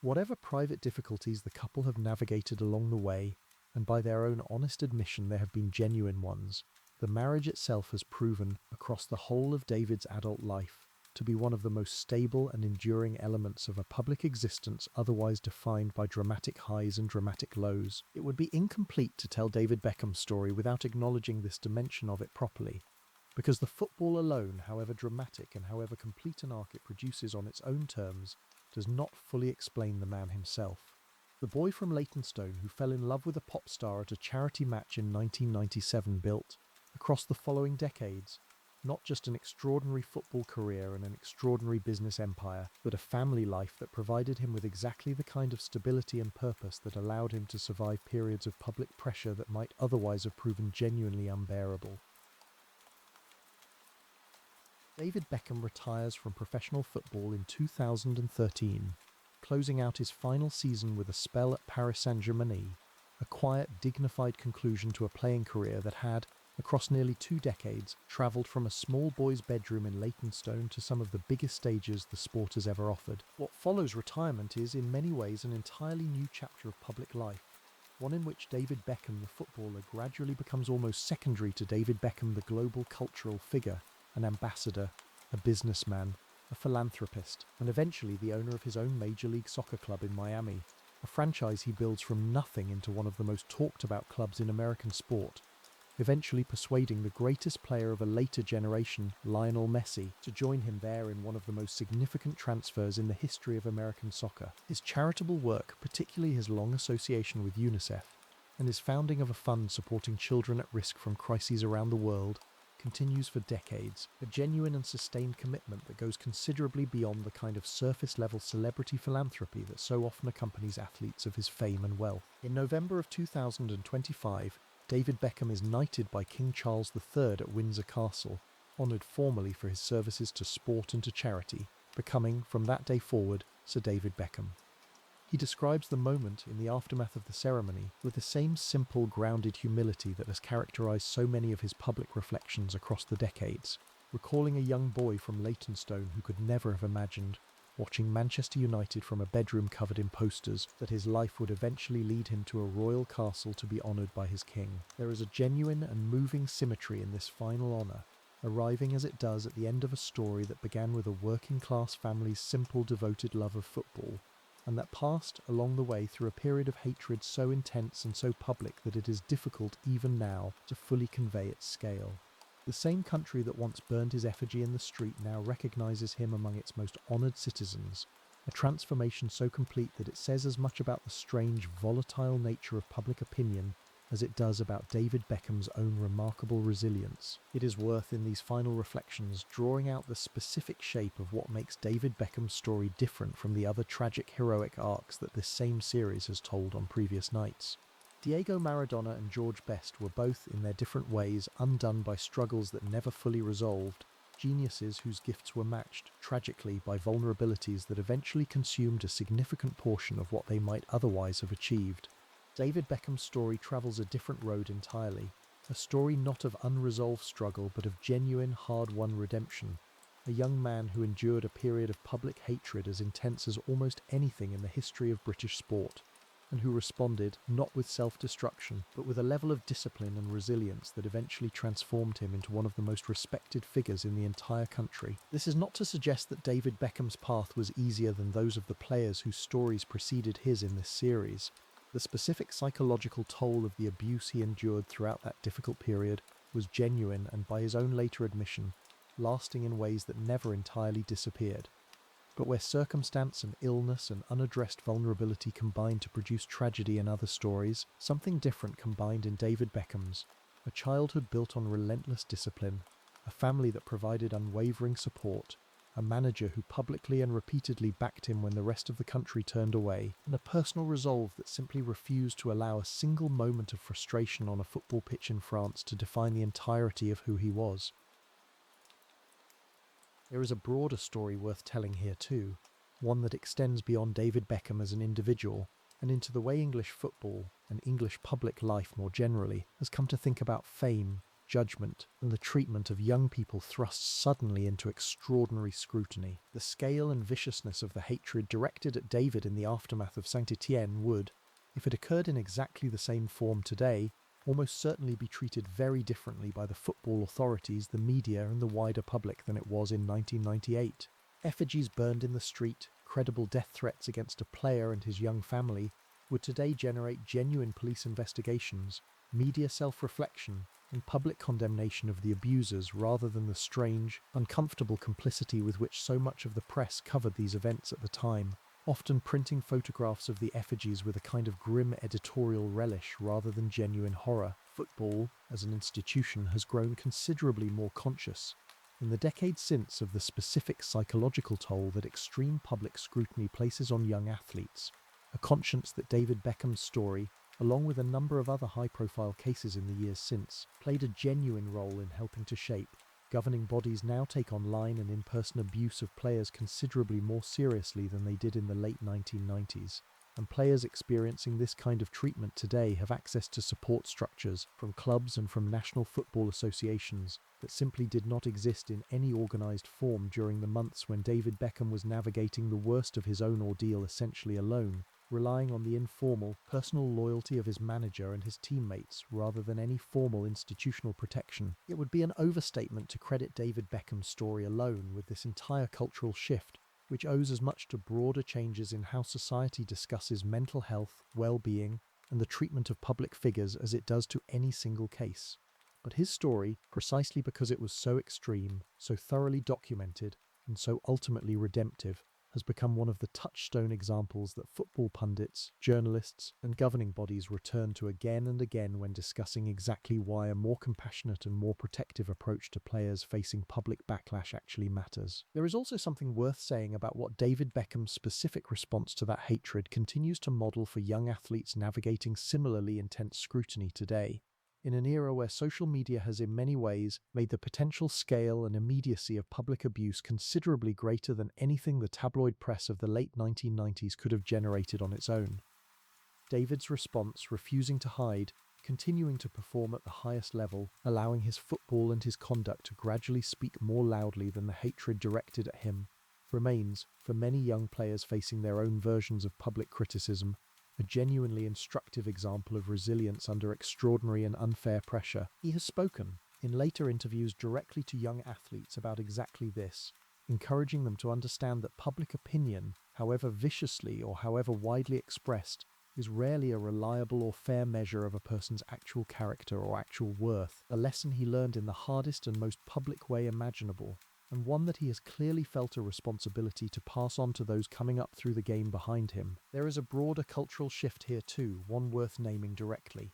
Whatever private difficulties the couple have navigated along the way, and by their own honest admission there have been genuine ones, the marriage itself has proven, across the whole of David's adult life, to be one of the most stable and enduring elements of a public existence otherwise defined by dramatic highs and dramatic lows. It would be incomplete to tell David Beckham's story without acknowledging this dimension of it properly, because the football alone, however dramatic and however complete an arc it produces on its own terms, does not fully explain the man himself. The boy from Leytonstone who fell in love with a pop star at a charity match in 1997 built, across the following decades, not just an extraordinary football career and an extraordinary business empire, but a family life that provided him with exactly the kind of stability and purpose that allowed him to survive periods of public pressure that might otherwise have proven genuinely unbearable. David Beckham retires from professional football in 2013, closing out his final season with a spell at Paris Saint-Germain, a quiet, dignified conclusion to a playing career that had, across nearly 2 decades, travelled from a small boy's bedroom in Leytonstone to some of the biggest stages the sport has ever offered. What follows retirement is, in many ways, an entirely new chapter of public life, one in which David Beckham, the footballer, gradually becomes almost secondary to David Beckham, the global cultural figure, an ambassador, a businessman, a philanthropist, and eventually the owner of his own Major League Soccer club in Miami, a franchise he builds from nothing into one of the most talked about clubs in American sport, eventually persuading the greatest player of a later generation, Lionel Messi, to join him there in one of the most significant transfers in the history of American soccer. His charitable work, particularly his long association with UNICEF, and his founding of a fund supporting children at risk from crises around the world, continues for decades, a genuine and sustained commitment that goes considerably beyond the kind of surface-level celebrity philanthropy that so often accompanies athletes of his fame and wealth. In November of 2025, David Beckham is knighted by King Charles III at Windsor Castle, honoured formally for his services to sport and to charity, becoming, from that day forward, Sir David Beckham. He describes the moment in the aftermath of the ceremony with the same simple, grounded humility that has characterised so many of his public reflections across the decades, recalling a young boy from Leytonstone who could never have imagined, watching Manchester United from a bedroom covered in posters, that his life would eventually lead him to a royal castle to be honoured by his king. There is a genuine and moving symmetry in this final honour, arriving as it does at the end of a story that began with a working-class family's simple, devoted love of football, and that passed along the way through a period of hatred so intense and so public that it is difficult even now to fully convey its scale. The same country that once burned his effigy in the street now recognises him among its most honoured citizens, a transformation so complete that it says as much about the strange, volatile nature of public opinion as it does about David Beckham's own remarkable resilience. It is worth, in these final reflections, drawing out the specific shape of what makes David Beckham's story different from the other tragic heroic arcs that this same series has told on previous nights. Diego Maradona and George Best were both, in their different ways, undone by struggles that never fully resolved, geniuses whose gifts were matched, tragically, by vulnerabilities that eventually consumed a significant portion of what they might otherwise have achieved. David Beckham's story travels a different road entirely, a story not of unresolved struggle but of genuine, hard-won redemption, a young man who endured a period of public hatred as intense as almost anything in the history of British sport, and who responded, not with self-destruction, but with a level of discipline and resilience that eventually transformed him into one of the most respected figures in the entire country. This is not to suggest that David Beckham's path was easier than those of the players whose stories preceded his in this series. The specific psychological toll of the abuse he endured throughout that difficult period was genuine and, by his own later admission, lasting in ways that never entirely disappeared. But where circumstance and illness and unaddressed vulnerability combined to produce tragedy in other stories, something different combined in David Beckham's: a childhood built on relentless discipline, a family that provided unwavering support, a manager who publicly and repeatedly backed him when the rest of the country turned away, and a personal resolve that simply refused to allow a single moment of frustration on a football pitch in France to define the entirety of who he was. There is a broader story worth telling here too, one that extends beyond David Beckham as an individual, and into the way English football, and English public life more generally, has come to think about fame, judgment and the treatment of young people thrust suddenly into extraordinary scrutiny. The scale and viciousness of the hatred directed at David in the aftermath of St-Étienne would, if it occurred in exactly the same form today, almost certainly be treated very differently by the football authorities, the media and the wider public than it was in 1998. Effigies burned in the street, credible death threats against a player and his young family would today generate genuine police investigations, media self-reflection, and public condemnation of the abusers rather than the strange, uncomfortable complicity with which so much of the press covered these events at the time, often printing photographs of the effigies with a kind of grim editorial relish rather than genuine horror. Football, as an institution, has grown considerably more conscious in the decades since of the specific psychological toll that extreme public scrutiny places on young athletes, a conscience that David Beckham's story, along with a number of other high-profile cases in the years since, played a genuine role in helping to shape. Governing bodies now take online and in-person abuse of players considerably more seriously than they did in the late 1990s, and players experiencing this kind of treatment today have access to support structures from clubs and from national football associations that simply did not exist in any organised form during the months when David Beckham was navigating the worst of his own ordeal essentially alone, relying on the informal, personal loyalty of his manager and his teammates rather than any formal institutional protection. It would be an overstatement to credit David Beckham's story alone with this entire cultural shift, which owes as much to broader changes in how society discusses mental health, well-being, and the treatment of public figures as it does to any single case. But his story, precisely because it was so extreme, so thoroughly documented, and so ultimately redemptive, has become one of the touchstone examples that football pundits, journalists, and governing bodies return to again and again when discussing exactly why a more compassionate and more protective approach to players facing public backlash actually matters. There is also something worth saying about what David Beckham's specific response to that hatred continues to model for young athletes navigating similarly intense scrutiny today. In an era where social media has in many ways made the potential scale and immediacy of public abuse considerably greater than anything the tabloid press of the late 1990s could have generated on its own. David's response, refusing to hide, continuing to perform at the highest level, allowing his football and his conduct to gradually speak more loudly than the hatred directed at him, remains, for many young players facing their own versions of public criticism, a genuinely instructive example of resilience under extraordinary and unfair pressure. He has spoken, in later interviews, directly to young athletes about exactly this, encouraging them to understand that public opinion, however viciously or however widely expressed, is rarely a reliable or fair measure of a person's actual character or actual worth, a lesson he learned in the hardest and most public way imaginable, and one that he has clearly felt a responsibility to pass on to those coming up through the game behind him. There is a broader cultural shift here too, one worth naming directly.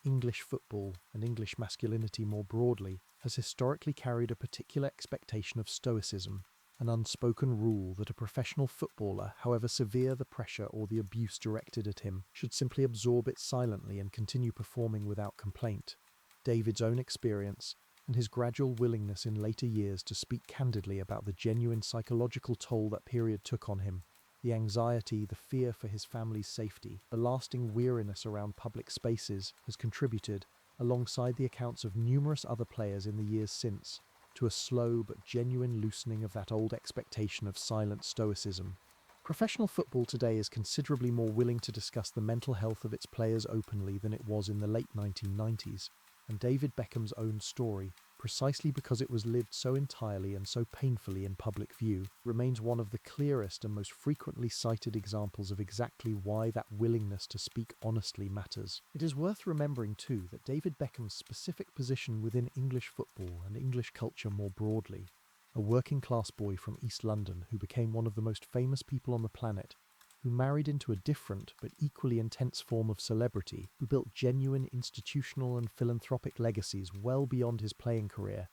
English football, and English masculinity more broadly, has historically carried a particular expectation of stoicism, an unspoken rule that a professional footballer, however severe the pressure or the abuse directed at him, should simply absorb it silently and continue performing without complaint. David's own experience, and his gradual willingness in later years to speak candidly about the genuine psychological toll that period took on him, the anxiety, the fear for his family's safety, the lasting weariness around public spaces, has contributed, alongside the accounts of numerous other players in the years since, to a slow but genuine loosening of that old expectation of silent stoicism. Professional football today is considerably more willing to discuss the mental health of its players openly than it was in the late 1990s, and David Beckham's own story, precisely because it was lived so entirely and so painfully in public view, remains one of the clearest and most frequently cited examples of exactly why that willingness to speak honestly matters. It is worth remembering too that David Beckham's specific position within English football and English culture more broadly, a working-class boy from East London who became one of the most famous people on the planet, who married into a different but equally intense form of celebrity, who built genuine institutional and philanthropic legacies well beyond his playing career,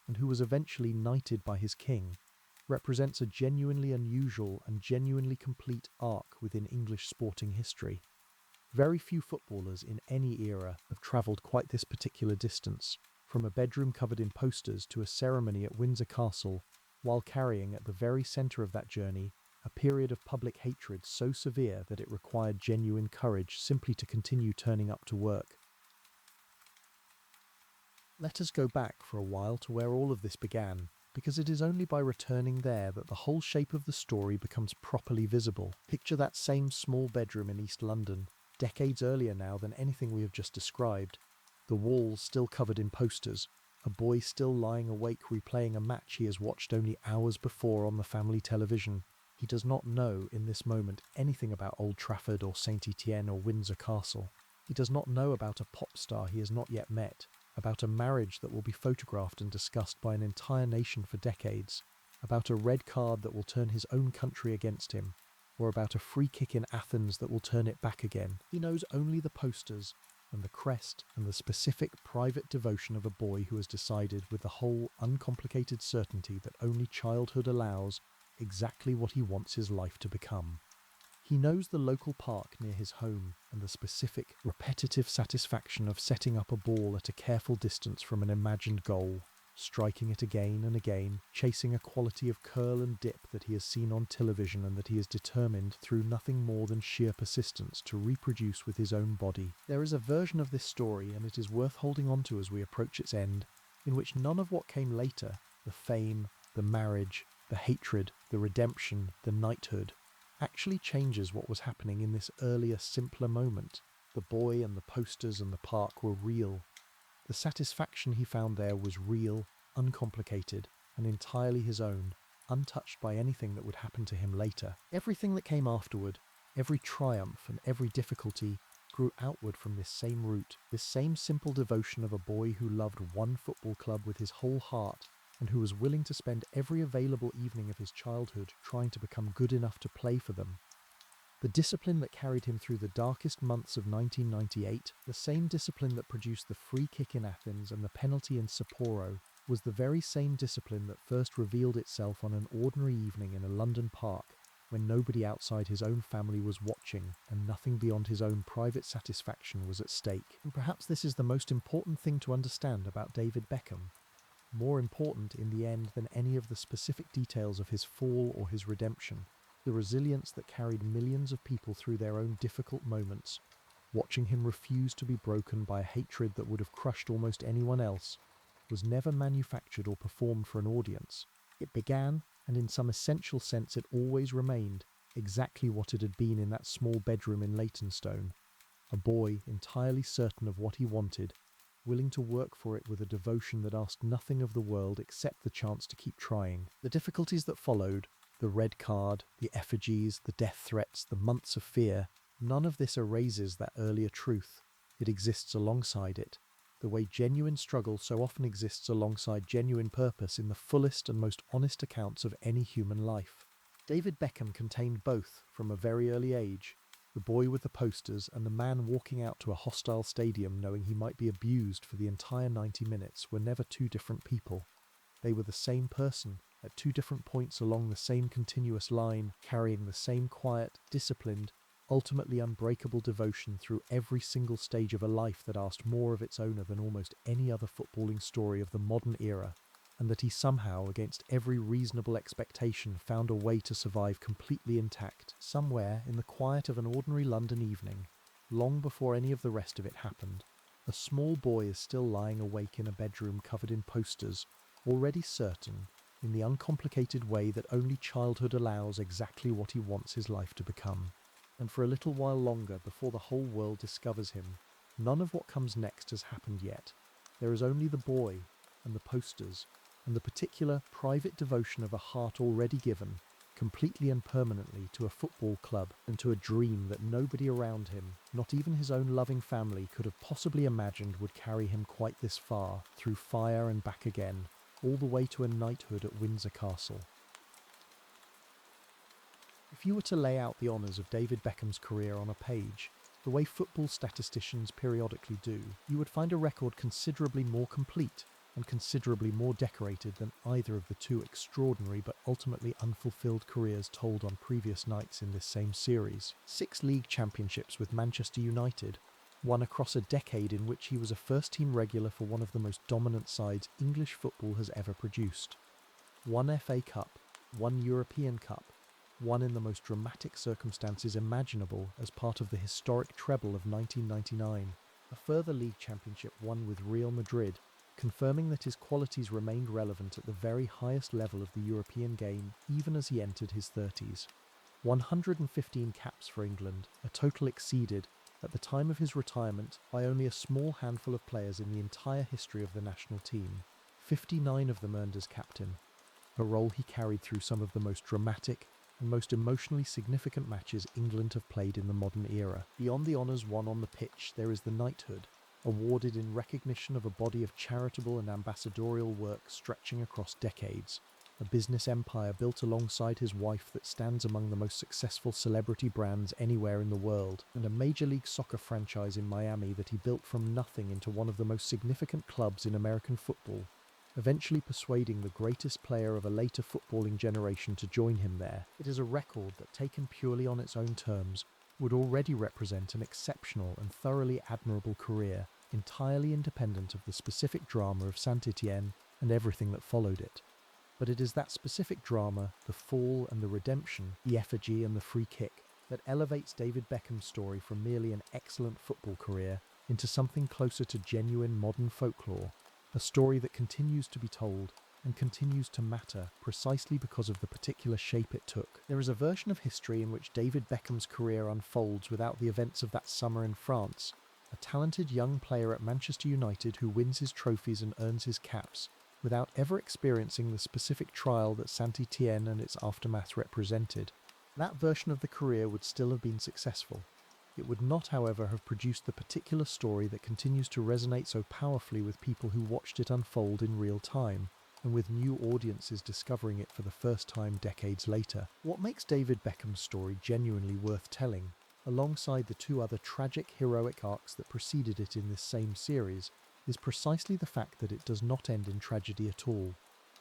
and who was eventually knighted by his king, represents a genuinely unusual and genuinely complete arc within English sporting history. Very few footballers in any era have travelled quite this particular distance, from a bedroom covered in posters to a ceremony at Windsor Castle, while carrying at the very centre of that journey a period of public hatred so severe that it required genuine courage simply to continue turning up to work. Let us go back for a while to where all of this began, because it is only by returning there that the whole shape of the story becomes properly visible. Picture that same small bedroom in East London, decades earlier now than anything we have just described. The walls still covered in posters, a boy still lying awake replaying a match he has watched only hours before on the family television. He does not know in this moment anything about Old Trafford or St-Étienne or Windsor Castle. He does not know about a pop star he has not yet met, about a marriage that will be photographed and discussed by an entire nation for decades, about a red card that will turn his own country against him, or about a free kick in Athens that will turn it back again. He knows only the posters and the crest and the specific private devotion of a boy who has decided with the whole uncomplicated certainty that only childhood allows exactly what he wants his life to become. He knows the local park near his home and the specific, repetitive satisfaction of setting up a ball at a careful distance from an imagined goal, striking it again and again, chasing a quality of curl and dip that he has seen on television and that he is determined, through nothing more than sheer persistence, to reproduce with his own body. There is a version of this story, and it is worth holding on to as we approach its end, in which none of what came later, the fame, the marriage, the hatred, the redemption, the knighthood, actually changes what was happening in this earlier, simpler moment. The boy and the posters and the park were real. The satisfaction he found there was real, uncomplicated, and entirely his own, untouched by anything that would happen to him later. Everything that came afterward, every triumph and every difficulty, grew outward from this same root, this same simple devotion of a boy who loved one football club with his whole heart, and who was willing to spend every available evening of his childhood trying to become good enough to play for them. The discipline that carried him through the darkest months of 1998, the same discipline that produced the free kick in Athens and the penalty in Sapporo, was the very same discipline that first revealed itself on an ordinary evening in a London park, when nobody outside his own family was watching and nothing beyond his own private satisfaction was at stake. And perhaps this is the most important thing to understand about David Beckham. More important in the end than any of the specific details of his fall or his redemption, the resilience that carried millions of people through their own difficult moments, watching him refuse to be broken by a hatred that would have crushed almost anyone else, was never manufactured or performed for an audience. It began, and in some essential sense it always remained, exactly what it had been in that small bedroom in Leytonstone, a boy entirely certain of what he wanted, willing to work for it with a devotion that asked nothing of the world except the chance to keep trying. The difficulties that followed, the red card, the effigies, the death threats, the months of fear, none of this erases that earlier truth. It exists alongside it, the way genuine struggle so often exists alongside genuine purpose in the fullest and most honest accounts of any human life. David Beckham contained both from a very early age. The boy with the posters and the man walking out to a hostile stadium knowing he might be abused for the entire 90 minutes were never two different people. They were the same person, at two different points along the same continuous line, carrying the same quiet, disciplined, ultimately unbreakable devotion through every single stage of a life that asked more of its owner than almost any other footballing story of the modern era, and that he somehow, against every reasonable expectation, found a way to survive completely intact, somewhere in the quiet of an ordinary London evening, long before any of the rest of it happened. A small boy is still lying awake in a bedroom covered in posters, already certain, in the uncomplicated way that only childhood allows, exactly what he wants his life to become. And for a little while longer, before the whole world discovers him, none of what comes next has happened yet. There is only the boy, and the posters, and the particular private devotion of a heart already given, completely and permanently, to a football club and to a dream that nobody around him, not even his own loving family, could have possibly imagined would carry him quite this far, through fire and back again, all the way to a knighthood at Windsor Castle. If you were to lay out the honours of David Beckham's career on a page, the way football statisticians periodically do, you would find a record considerably more complete and considerably more decorated than either of the two extraordinary but ultimately unfulfilled careers told on previous nights in this same series. 6 league championships with Manchester United, one across a decade in which he was a first-team regular for one of the most dominant sides English football has ever produced. 1 FA Cup, 1 European Cup, won in the most dramatic circumstances imaginable as part of the historic treble of 1999, a further league championship won with Real Madrid, confirming that his qualities remained relevant at the very highest level of the European game even as he entered his 30s. 115 caps for England, a total exceeded, at the time of his retirement, by only a small handful of players in the entire history of the national team, 59 of them earned as captain, a role he carried through some of the most dramatic and most emotionally significant matches England have played in the modern era. Beyond the honours won on the pitch, there is the knighthood, awarded in recognition of a body of charitable and ambassadorial work stretching across decades, a business empire built alongside his wife that stands among the most successful celebrity brands anywhere in the world, and a Major League Soccer franchise in Miami that he built from nothing into one of the most significant clubs in American football, eventually persuading the greatest player of a later footballing generation to join him there. It is a record that, taken purely on its own terms, would already represent an exceptional and thoroughly admirable career, entirely independent of the specific drama of St-Étienne and everything that followed it. But it is that specific drama, the fall and the redemption, the effigy and the free kick, that elevates David Beckham's story from merely an excellent football career into something closer to genuine modern folklore, a story that continues to be told and continues to matter precisely because of the particular shape it took. There is a version of history in which David Beckham's career unfolds without the events of that summer in France, a talented young player at Manchester United who wins his trophies and earns his caps, without ever experiencing the specific trial that St-Étienne and its aftermath represented. That version of the career would still have been successful. It would not, however, have produced the particular story that continues to resonate so powerfully with people who watched it unfold in real time, and with new audiences discovering it for the first time decades later. What makes David Beckham's story genuinely worth telling, alongside the two other tragic heroic arcs that preceded it in this same series, is precisely the fact that it does not end in tragedy at all.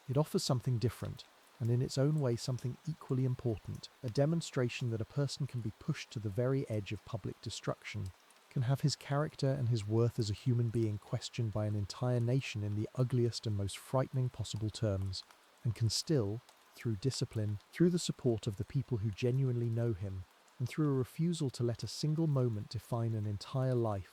It offers something different, and in its own way something equally important, a demonstration that a person can be pushed to the very edge of public destruction, can have his character and his worth as a human being questioned by an entire nation in the ugliest and most frightening possible terms, and can still, through discipline, through the support of the people who genuinely know him, and through a refusal to let a single moment define an entire life,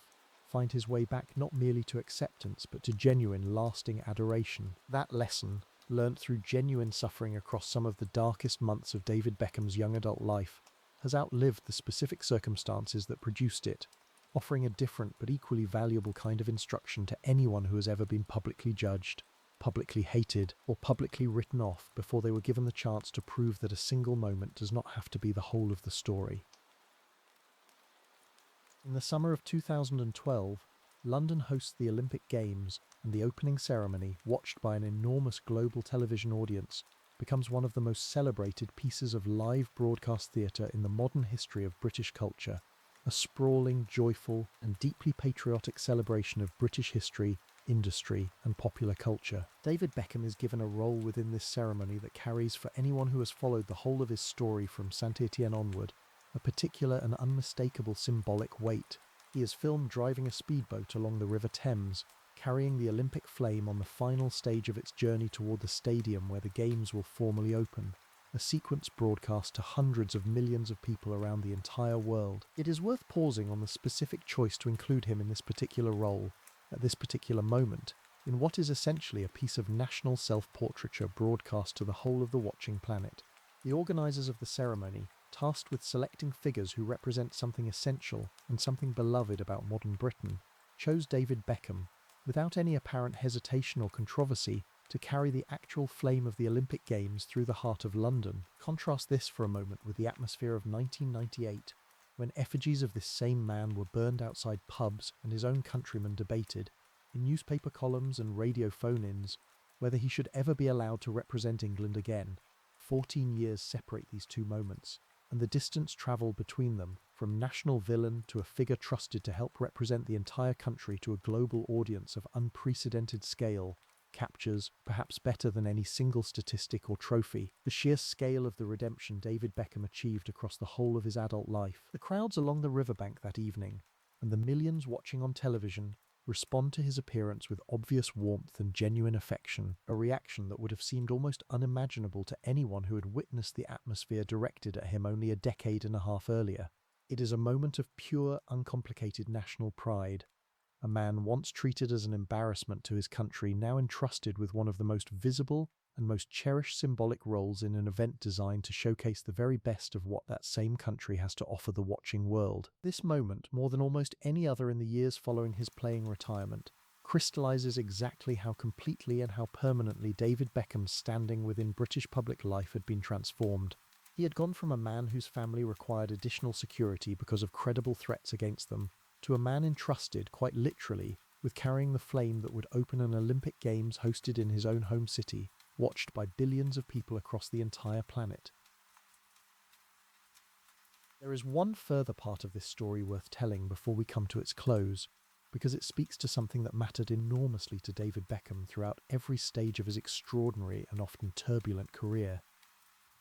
find his way back not merely to acceptance but to genuine, lasting adoration. That lesson, learnt through genuine suffering across some of the darkest months of David Beckham's young adult life, has outlived the specific circumstances that produced it, offering a different but equally valuable kind of instruction to anyone who has ever been publicly judged, publicly hated, or publicly written off before they were given the chance to prove that a single moment does not have to be the whole of the story. In the summer of 2012, London hosts the Olympic Games, and the opening ceremony, watched by an enormous global television audience, becomes one of the most celebrated pieces of live broadcast theatre in the modern history of British culture, a sprawling, joyful, and deeply patriotic celebration of British history, industry, and popular culture. David Beckham is given a role within this ceremony that carries, for anyone who has followed the whole of his story from St-Étienne onward, a particular and unmistakable symbolic weight. He is filmed driving a speedboat along the River Thames, carrying the Olympic flame on the final stage of its journey toward the stadium where the Games will formally open, a sequence broadcast to hundreds of millions of people around the entire world. It is worth pausing on the specific choice to include him in this particular role, at this particular moment, in what is essentially a piece of national self-portraiture broadcast to the whole of the watching planet. The organisers of the ceremony, tasked with selecting figures who represent something essential and something beloved about modern Britain, chose David Beckham, without any apparent hesitation or controversy, to carry the actual flame of the Olympic Games through the heart of London. Contrast this for a moment with the atmosphere of 1998, when effigies of this same man were burned outside pubs and his own countrymen debated, in newspaper columns and radio phone-ins, whether he should ever be allowed to represent England again. 14 years separate these two moments, and the distance travelled between them, from national villain to a figure trusted to help represent the entire country to a global audience of unprecedented scale, captures, perhaps better than any single statistic or trophy, the sheer scale of the redemption David Beckham achieved across the whole of his adult life. The crowds along the riverbank that evening, and the millions watching on television, respond to his appearance with obvious warmth and genuine affection, a reaction that would have seemed almost unimaginable to anyone who had witnessed the atmosphere directed at him only a decade and a half earlier. It is a moment of pure, uncomplicated national pride, a man once treated as an embarrassment to his country, now entrusted with one of the most visible and most cherished symbolic roles in an event designed to showcase the very best of what that same country has to offer the watching world. This moment, more than almost any other in the years following his playing retirement, crystallizes exactly how completely and how permanently David Beckham's standing within British public life had been transformed. He had gone from a man whose family required additional security because of credible threats against them, to a man entrusted, quite literally, with carrying the flame that would open an Olympic Games hosted in his own home city, watched by billions of people across the entire planet. There is one further part of this story worth telling before we come to its close, because it speaks to something that mattered enormously to David Beckham throughout every stage of his extraordinary and often turbulent career.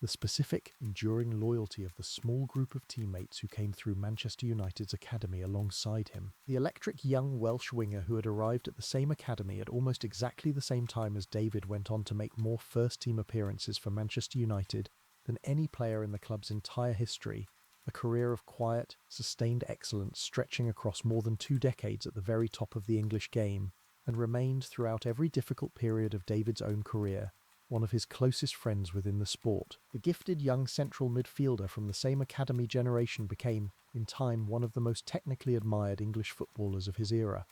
The specific, enduring loyalty of the small group of teammates who came through Manchester United's academy alongside him. The electric young Welsh winger who had arrived at the same academy at almost exactly the same time as David went on to make more first-team appearances for Manchester United than any player in the club's entire history, a career of quiet, sustained excellence stretching across more than 2 decades at the very top of the English game, and remained throughout every difficult period of David's own career one of his closest friends within the sport. The gifted young central midfielder from the same academy generation became, in time, one of the most technically admired English footballers of his era,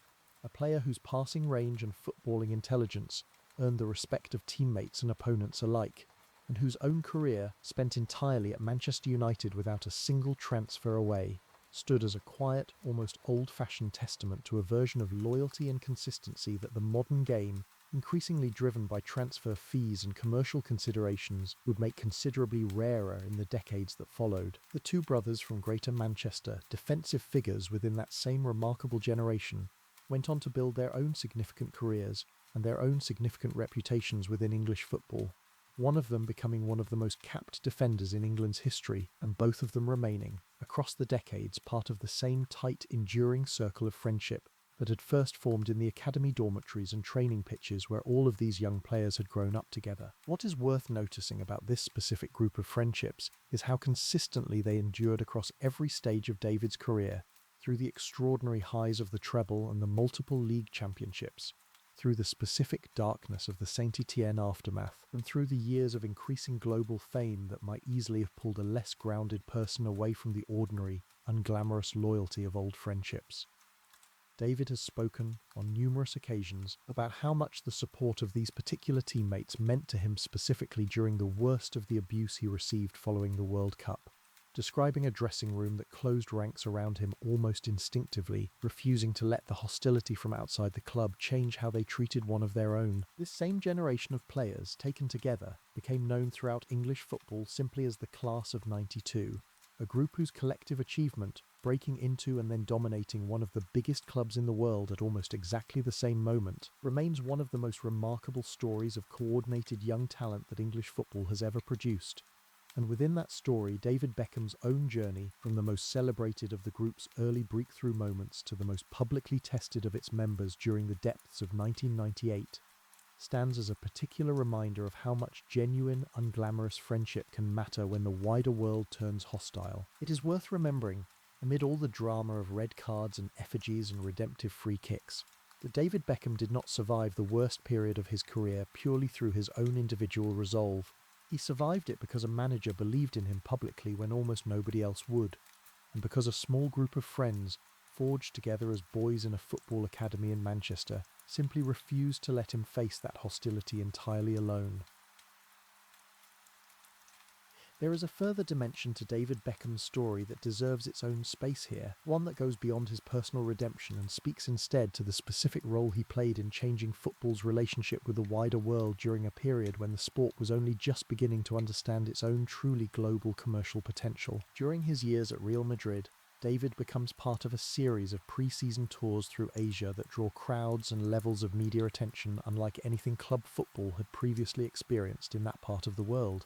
a player whose passing range and footballing intelligence earned the respect of teammates and opponents alike, and whose own career, spent entirely at Manchester United without a single transfer away, stood as a quiet, almost old-fashioned testament to a version of loyalty and consistency that the modern game, increasingly driven by transfer fees and commercial considerations, would make considerably rarer in the decades that followed. The two brothers from Greater Manchester, defensive figures within that same remarkable generation, went on to build their own significant careers and their own significant reputations within English football, one of them becoming one of the most capped defenders in England's history, and both of them remaining, across the decades, part of the same tight, enduring circle of friendship that had first formed in the academy dormitories and training pitches where all of these young players had grown up together. What is worth noticing about this specific group of friendships is how consistently they endured across every stage of David's career, through the extraordinary highs of the treble and the multiple league championships, through the specific darkness of the St-Étienne aftermath, and through the years of increasing global fame that might easily have pulled a less grounded person away from the ordinary, unglamorous loyalty of old friendships. David has spoken, on numerous occasions, about how much the support of these particular teammates meant to him specifically during the worst of the abuse he received following the World Cup, describing a dressing room that closed ranks around him almost instinctively, refusing to let the hostility from outside the club change how they treated one of their own. This same generation of players, taken together, became known throughout English football simply as the Class of '92, a group whose collective achievement, breaking into and then dominating one of the biggest clubs in the world at almost exactly the same moment, remains one of the most remarkable stories of coordinated young talent that English football has ever produced. And within that story, David Beckham's own journey, from the most celebrated of the group's early breakthrough moments to the most publicly tested of its members during the depths of 1998, stands as a particular reminder of how much genuine, unglamorous friendship can matter when the wider world turns hostile. It is worth remembering, amid all the drama of red cards and effigies and redemptive free kicks, that David Beckham did not survive the worst period of his career purely through his own individual resolve. He survived it because a manager believed in him publicly when almost nobody else would, and because a small group of friends, forged together as boys in a football academy in Manchester, simply refused to let him face that hostility entirely alone. There is a further dimension to David Beckham's story that deserves its own space here, one that goes beyond his personal redemption and speaks instead to the specific role he played in changing football's relationship with the wider world during a period when the sport was only just beginning to understand its own truly global commercial potential. During his years at Real Madrid, David becomes part of a series of pre-season tours through Asia that draw crowds and levels of media attention unlike anything club football had previously experienced in that part of the world.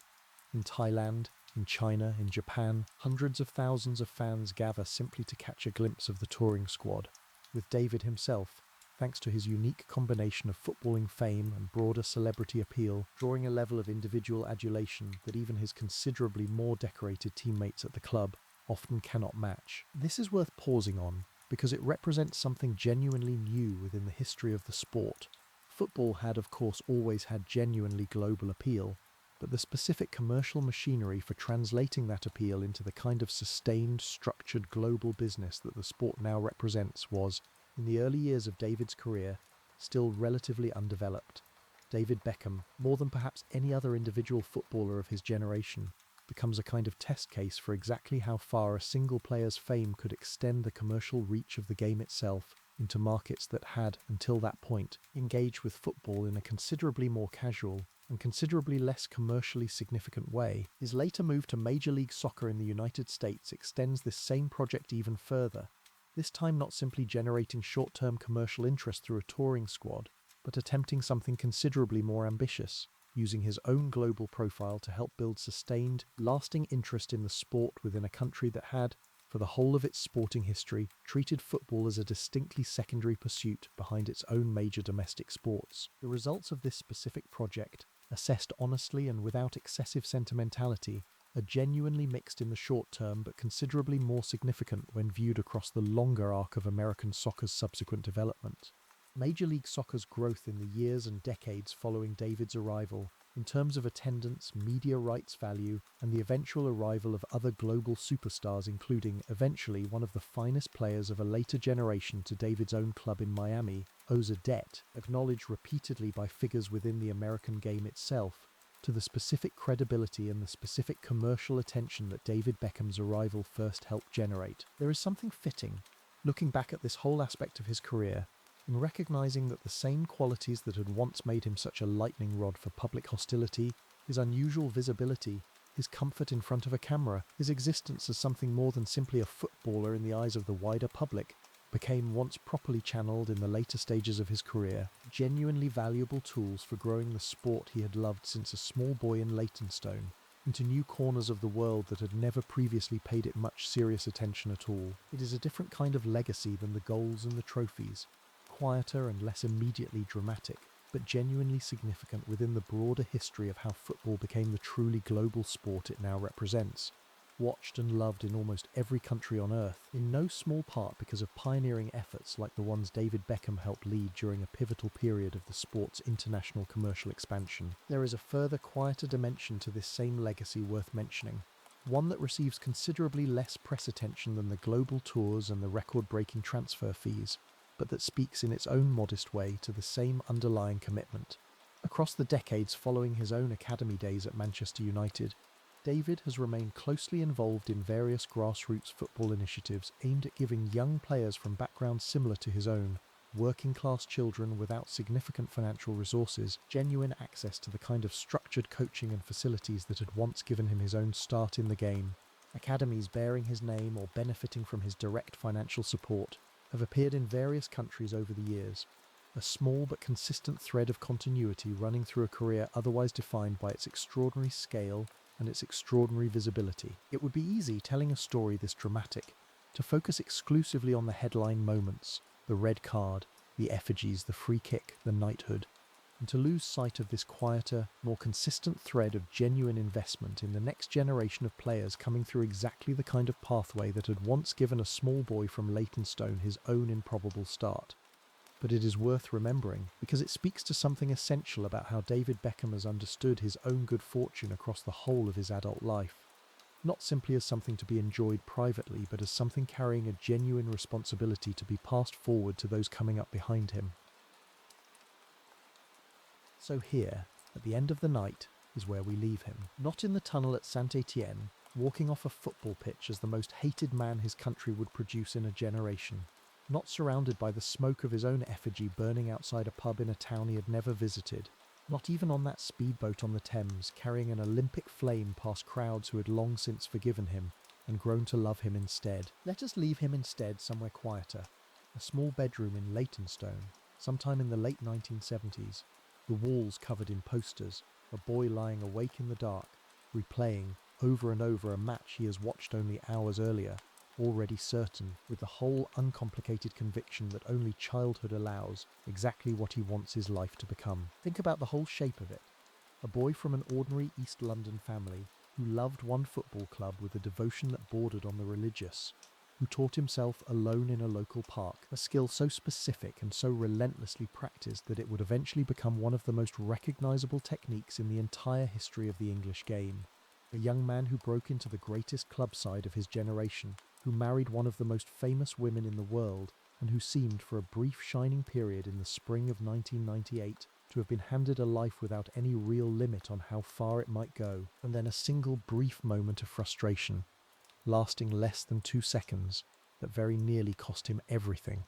In Thailand, in China, in Japan, hundreds of thousands of fans gather simply to catch a glimpse of the touring squad, with David himself, thanks to his unique combination of footballing fame and broader celebrity appeal, drawing a level of individual adulation that even his considerably more decorated teammates at the club often cannot match. This is worth pausing on, because it represents something genuinely new within the history of the sport. Football had, of course, always had genuinely global appeal, but the specific commercial machinery for translating that appeal into the kind of sustained, structured global business that the sport now represents was, in the early years of David's career, still relatively undeveloped. David Beckham, more than perhaps any other individual footballer of his generation, becomes a kind of test case for exactly how far a single player's fame could extend the commercial reach of the game itself into markets that had, until that point, engaged with football in a considerably more casual and considerably less commercially significant way. His later move to Major League Soccer in the United States extends this same project even further, this time not simply generating short-term commercial interest through a touring squad, but attempting something considerably more ambitious, using his own global profile to help build sustained, lasting interest in the sport within a country that had, for the whole of its sporting history, treated football as a distinctly secondary pursuit behind its own major domestic sports. The results of this specific project, assessed honestly and without excessive sentimentality, are genuinely mixed in the short term but considerably more significant when viewed across the longer arc of American soccer's subsequent development. Major League Soccer's growth in the years and decades following David's arrival, in terms of attendance, media rights value, and the eventual arrival of other global superstars, including, eventually, one of the finest players of a later generation to David's own club in Miami, owes a debt, acknowledged repeatedly by figures within the American game itself, to the specific credibility and the specific commercial attention that David Beckham's arrival first helped generate. There is something fitting, looking back at this whole aspect of his career, in recognizing that the same qualities that had once made him such a lightning rod for public hostility, his unusual visibility, his comfort in front of a camera, his existence as something more than simply a footballer in the eyes of the wider public, became, once properly channeled in the later stages of his career, genuinely valuable tools for growing the sport he had loved since a small boy in Leytonstone, into new corners of the world that had never previously paid it much serious attention at all. It is a different kind of legacy than the goals and the trophies, quieter and less immediately dramatic, but genuinely significant within the broader history of how football became the truly global sport it now represents, watched and loved in almost every country on earth, in no small part because of pioneering efforts like the ones David Beckham helped lead during a pivotal period of the sport's international commercial expansion. There is a further quieter dimension to this same legacy worth mentioning, one that receives considerably less press attention than the global tours and the record-breaking transfer fees, but that speaks in its own modest way to the same underlying commitment. Across the decades following his own academy days at Manchester United, David has remained closely involved in various grassroots football initiatives aimed at giving young players from backgrounds similar to his own, working-class children without significant financial resources, genuine access to the kind of structured coaching and facilities that had once given him his own start in the game. Academies bearing his name or benefiting from his direct financial support have appeared in various countries over the years, a small but consistent thread of continuity running through a career otherwise defined by its extraordinary scale and its extraordinary visibility. It would be easy, telling a story this dramatic, to focus exclusively on the headline moments, the red card, the effigies, the free kick, the knighthood, and to lose sight of this quieter, more consistent thread of genuine investment in the next generation of players coming through exactly the kind of pathway that had once given a small boy from Leytonstone his own improbable start. But it is worth remembering, because it speaks to something essential about how David Beckham has understood his own good fortune across the whole of his adult life, not simply as something to be enjoyed privately, but as something carrying a genuine responsibility to be passed forward to those coming up behind him. So here, at the end of the night, is where we leave him. Not in the tunnel at St-Étienne, walking off a football pitch as the most hated man his country would produce in a generation. Not surrounded by the smoke of his own effigy burning outside a pub in a town he had never visited. Not even on that speedboat on the Thames, carrying an Olympic flame past crowds who had long since forgiven him and grown to love him instead. Let us leave him instead somewhere quieter. A small bedroom in Leytonstone, sometime in the late 1970s. The walls covered in posters, a boy lying awake in the dark, replaying, over and over, a match he has watched only hours earlier, already certain, with the whole uncomplicated conviction that only childhood allows, exactly what he wants his life to become. Think about the whole shape of it. A boy from an ordinary East London family, who loved one football club with a devotion that bordered on the religious, who taught himself alone in a local park, a skill so specific and so relentlessly practiced that it would eventually become one of the most recognizable techniques in the entire history of the English game. A young man who broke into the greatest club side of his generation, who married one of the most famous women in the world, and who seemed for a brief shining period in the spring of 1998 to have been handed a life without any real limit on how far it might go, and then a single brief moment of frustration, lasting less than 2 seconds, that very nearly cost him everything.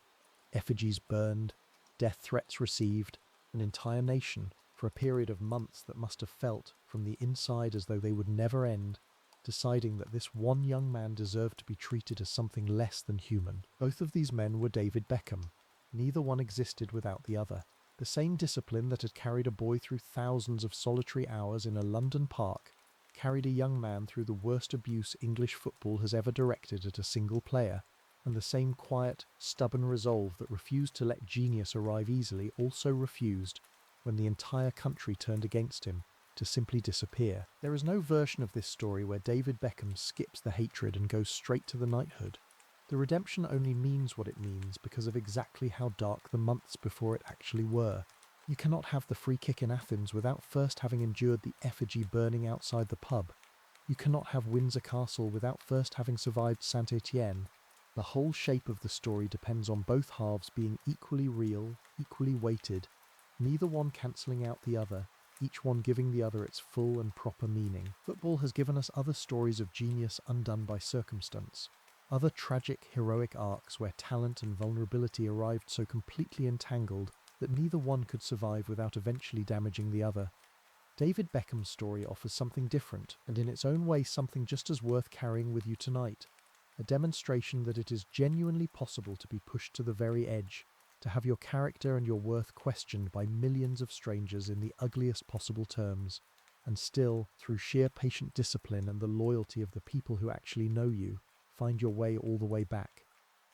Effigies burned, death threats received, an entire nation, for a period of months that must have felt, from the inside as though they would never end, deciding that this one young man deserved to be treated as something less than human. Both of these men were David Beckham. Neither one existed without the other. The same discipline that had carried a boy through thousands of solitary hours in a London park carried a young man through the worst abuse English football has ever directed at a single player, and the same quiet, stubborn resolve that refused to let genius arrive easily also refused, when the entire country turned against him, to simply disappear. There is no version of this story where David Beckham skips the hatred and goes straight to the knighthood. The redemption only means what it means because of exactly how dark the months before it actually were. You cannot have the free kick in Athens without first having endured the effigy burning outside the pub. You cannot have Windsor Castle without first having survived St-Étienne. The whole shape of the story depends on both halves being equally real, equally weighted, neither one cancelling out the other, each one giving the other its full and proper meaning. Football has given us other stories of genius undone by circumstance, other tragic, heroic arcs where talent and vulnerability arrived so completely entangled that neither one could survive without eventually damaging the other. David Beckham's story offers something different, and in its own way something just as worth carrying with you tonight. A demonstration that it is genuinely possible to be pushed to the very edge, to have your character and your worth questioned by millions of strangers in the ugliest possible terms, and still, through sheer patient discipline and the loyalty of the people who actually know you, find your way all the way back.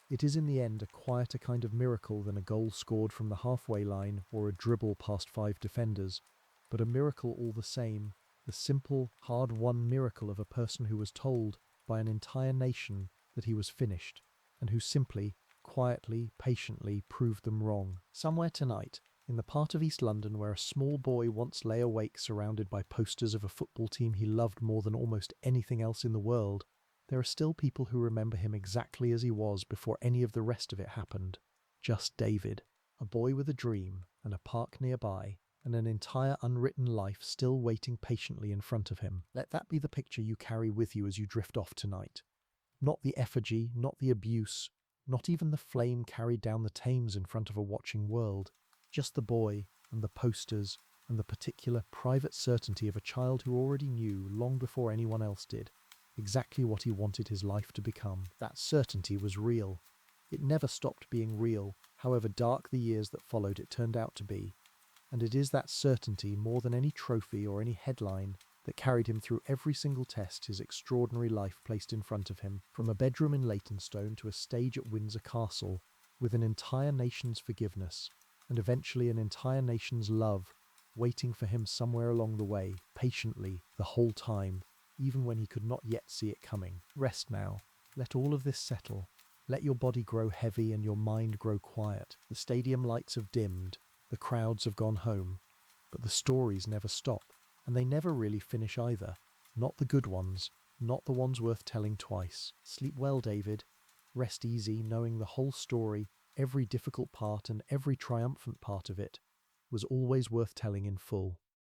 It is in the end a quieter kind of miracle than a goal scored from the halfway line or a dribble past 5 defenders, but a miracle all the same, the simple, hard-won miracle of a person who was told by an entire nation that he was finished, and who simply, quietly, patiently proved them wrong. Somewhere tonight, in the part of East London where a small boy once lay awake surrounded by posters of a football team he loved more than almost anything else in the world, there are still people who remember him exactly as he was before any of the rest of it happened. Just David, a boy with a dream, and a park nearby, and an entire unwritten life still waiting patiently in front of him. Let that be the picture you carry with you as you drift off tonight. Not the effigy, not the abuse, not even the flame carried down the Thames in front of a watching world. Just the boy, and the posters, and the particular private certainty of a child who already knew, long before anyone else did, exactly what he wanted his life to become. That certainty was real. It never stopped being real, however dark the years that followed it turned out to be. And it is that certainty, more than any trophy or any headline, that carried him through every single test his extraordinary life placed in front of him, from a bedroom in Leytonstone to a stage at Windsor Castle, with an entire nation's forgiveness, and eventually an entire nation's love, waiting for him somewhere along the way, patiently, the whole time, even when he could not yet see it coming. Rest now. Let all of this settle. Let your body grow heavy and your mind grow quiet. The stadium lights have dimmed. The crowds have gone home. But the stories never stop. And they never really finish either. Not the good ones. Not the ones worth telling twice. Sleep well, David. Rest easy, knowing the whole story, every difficult part and every triumphant part of it, was always worth telling in full.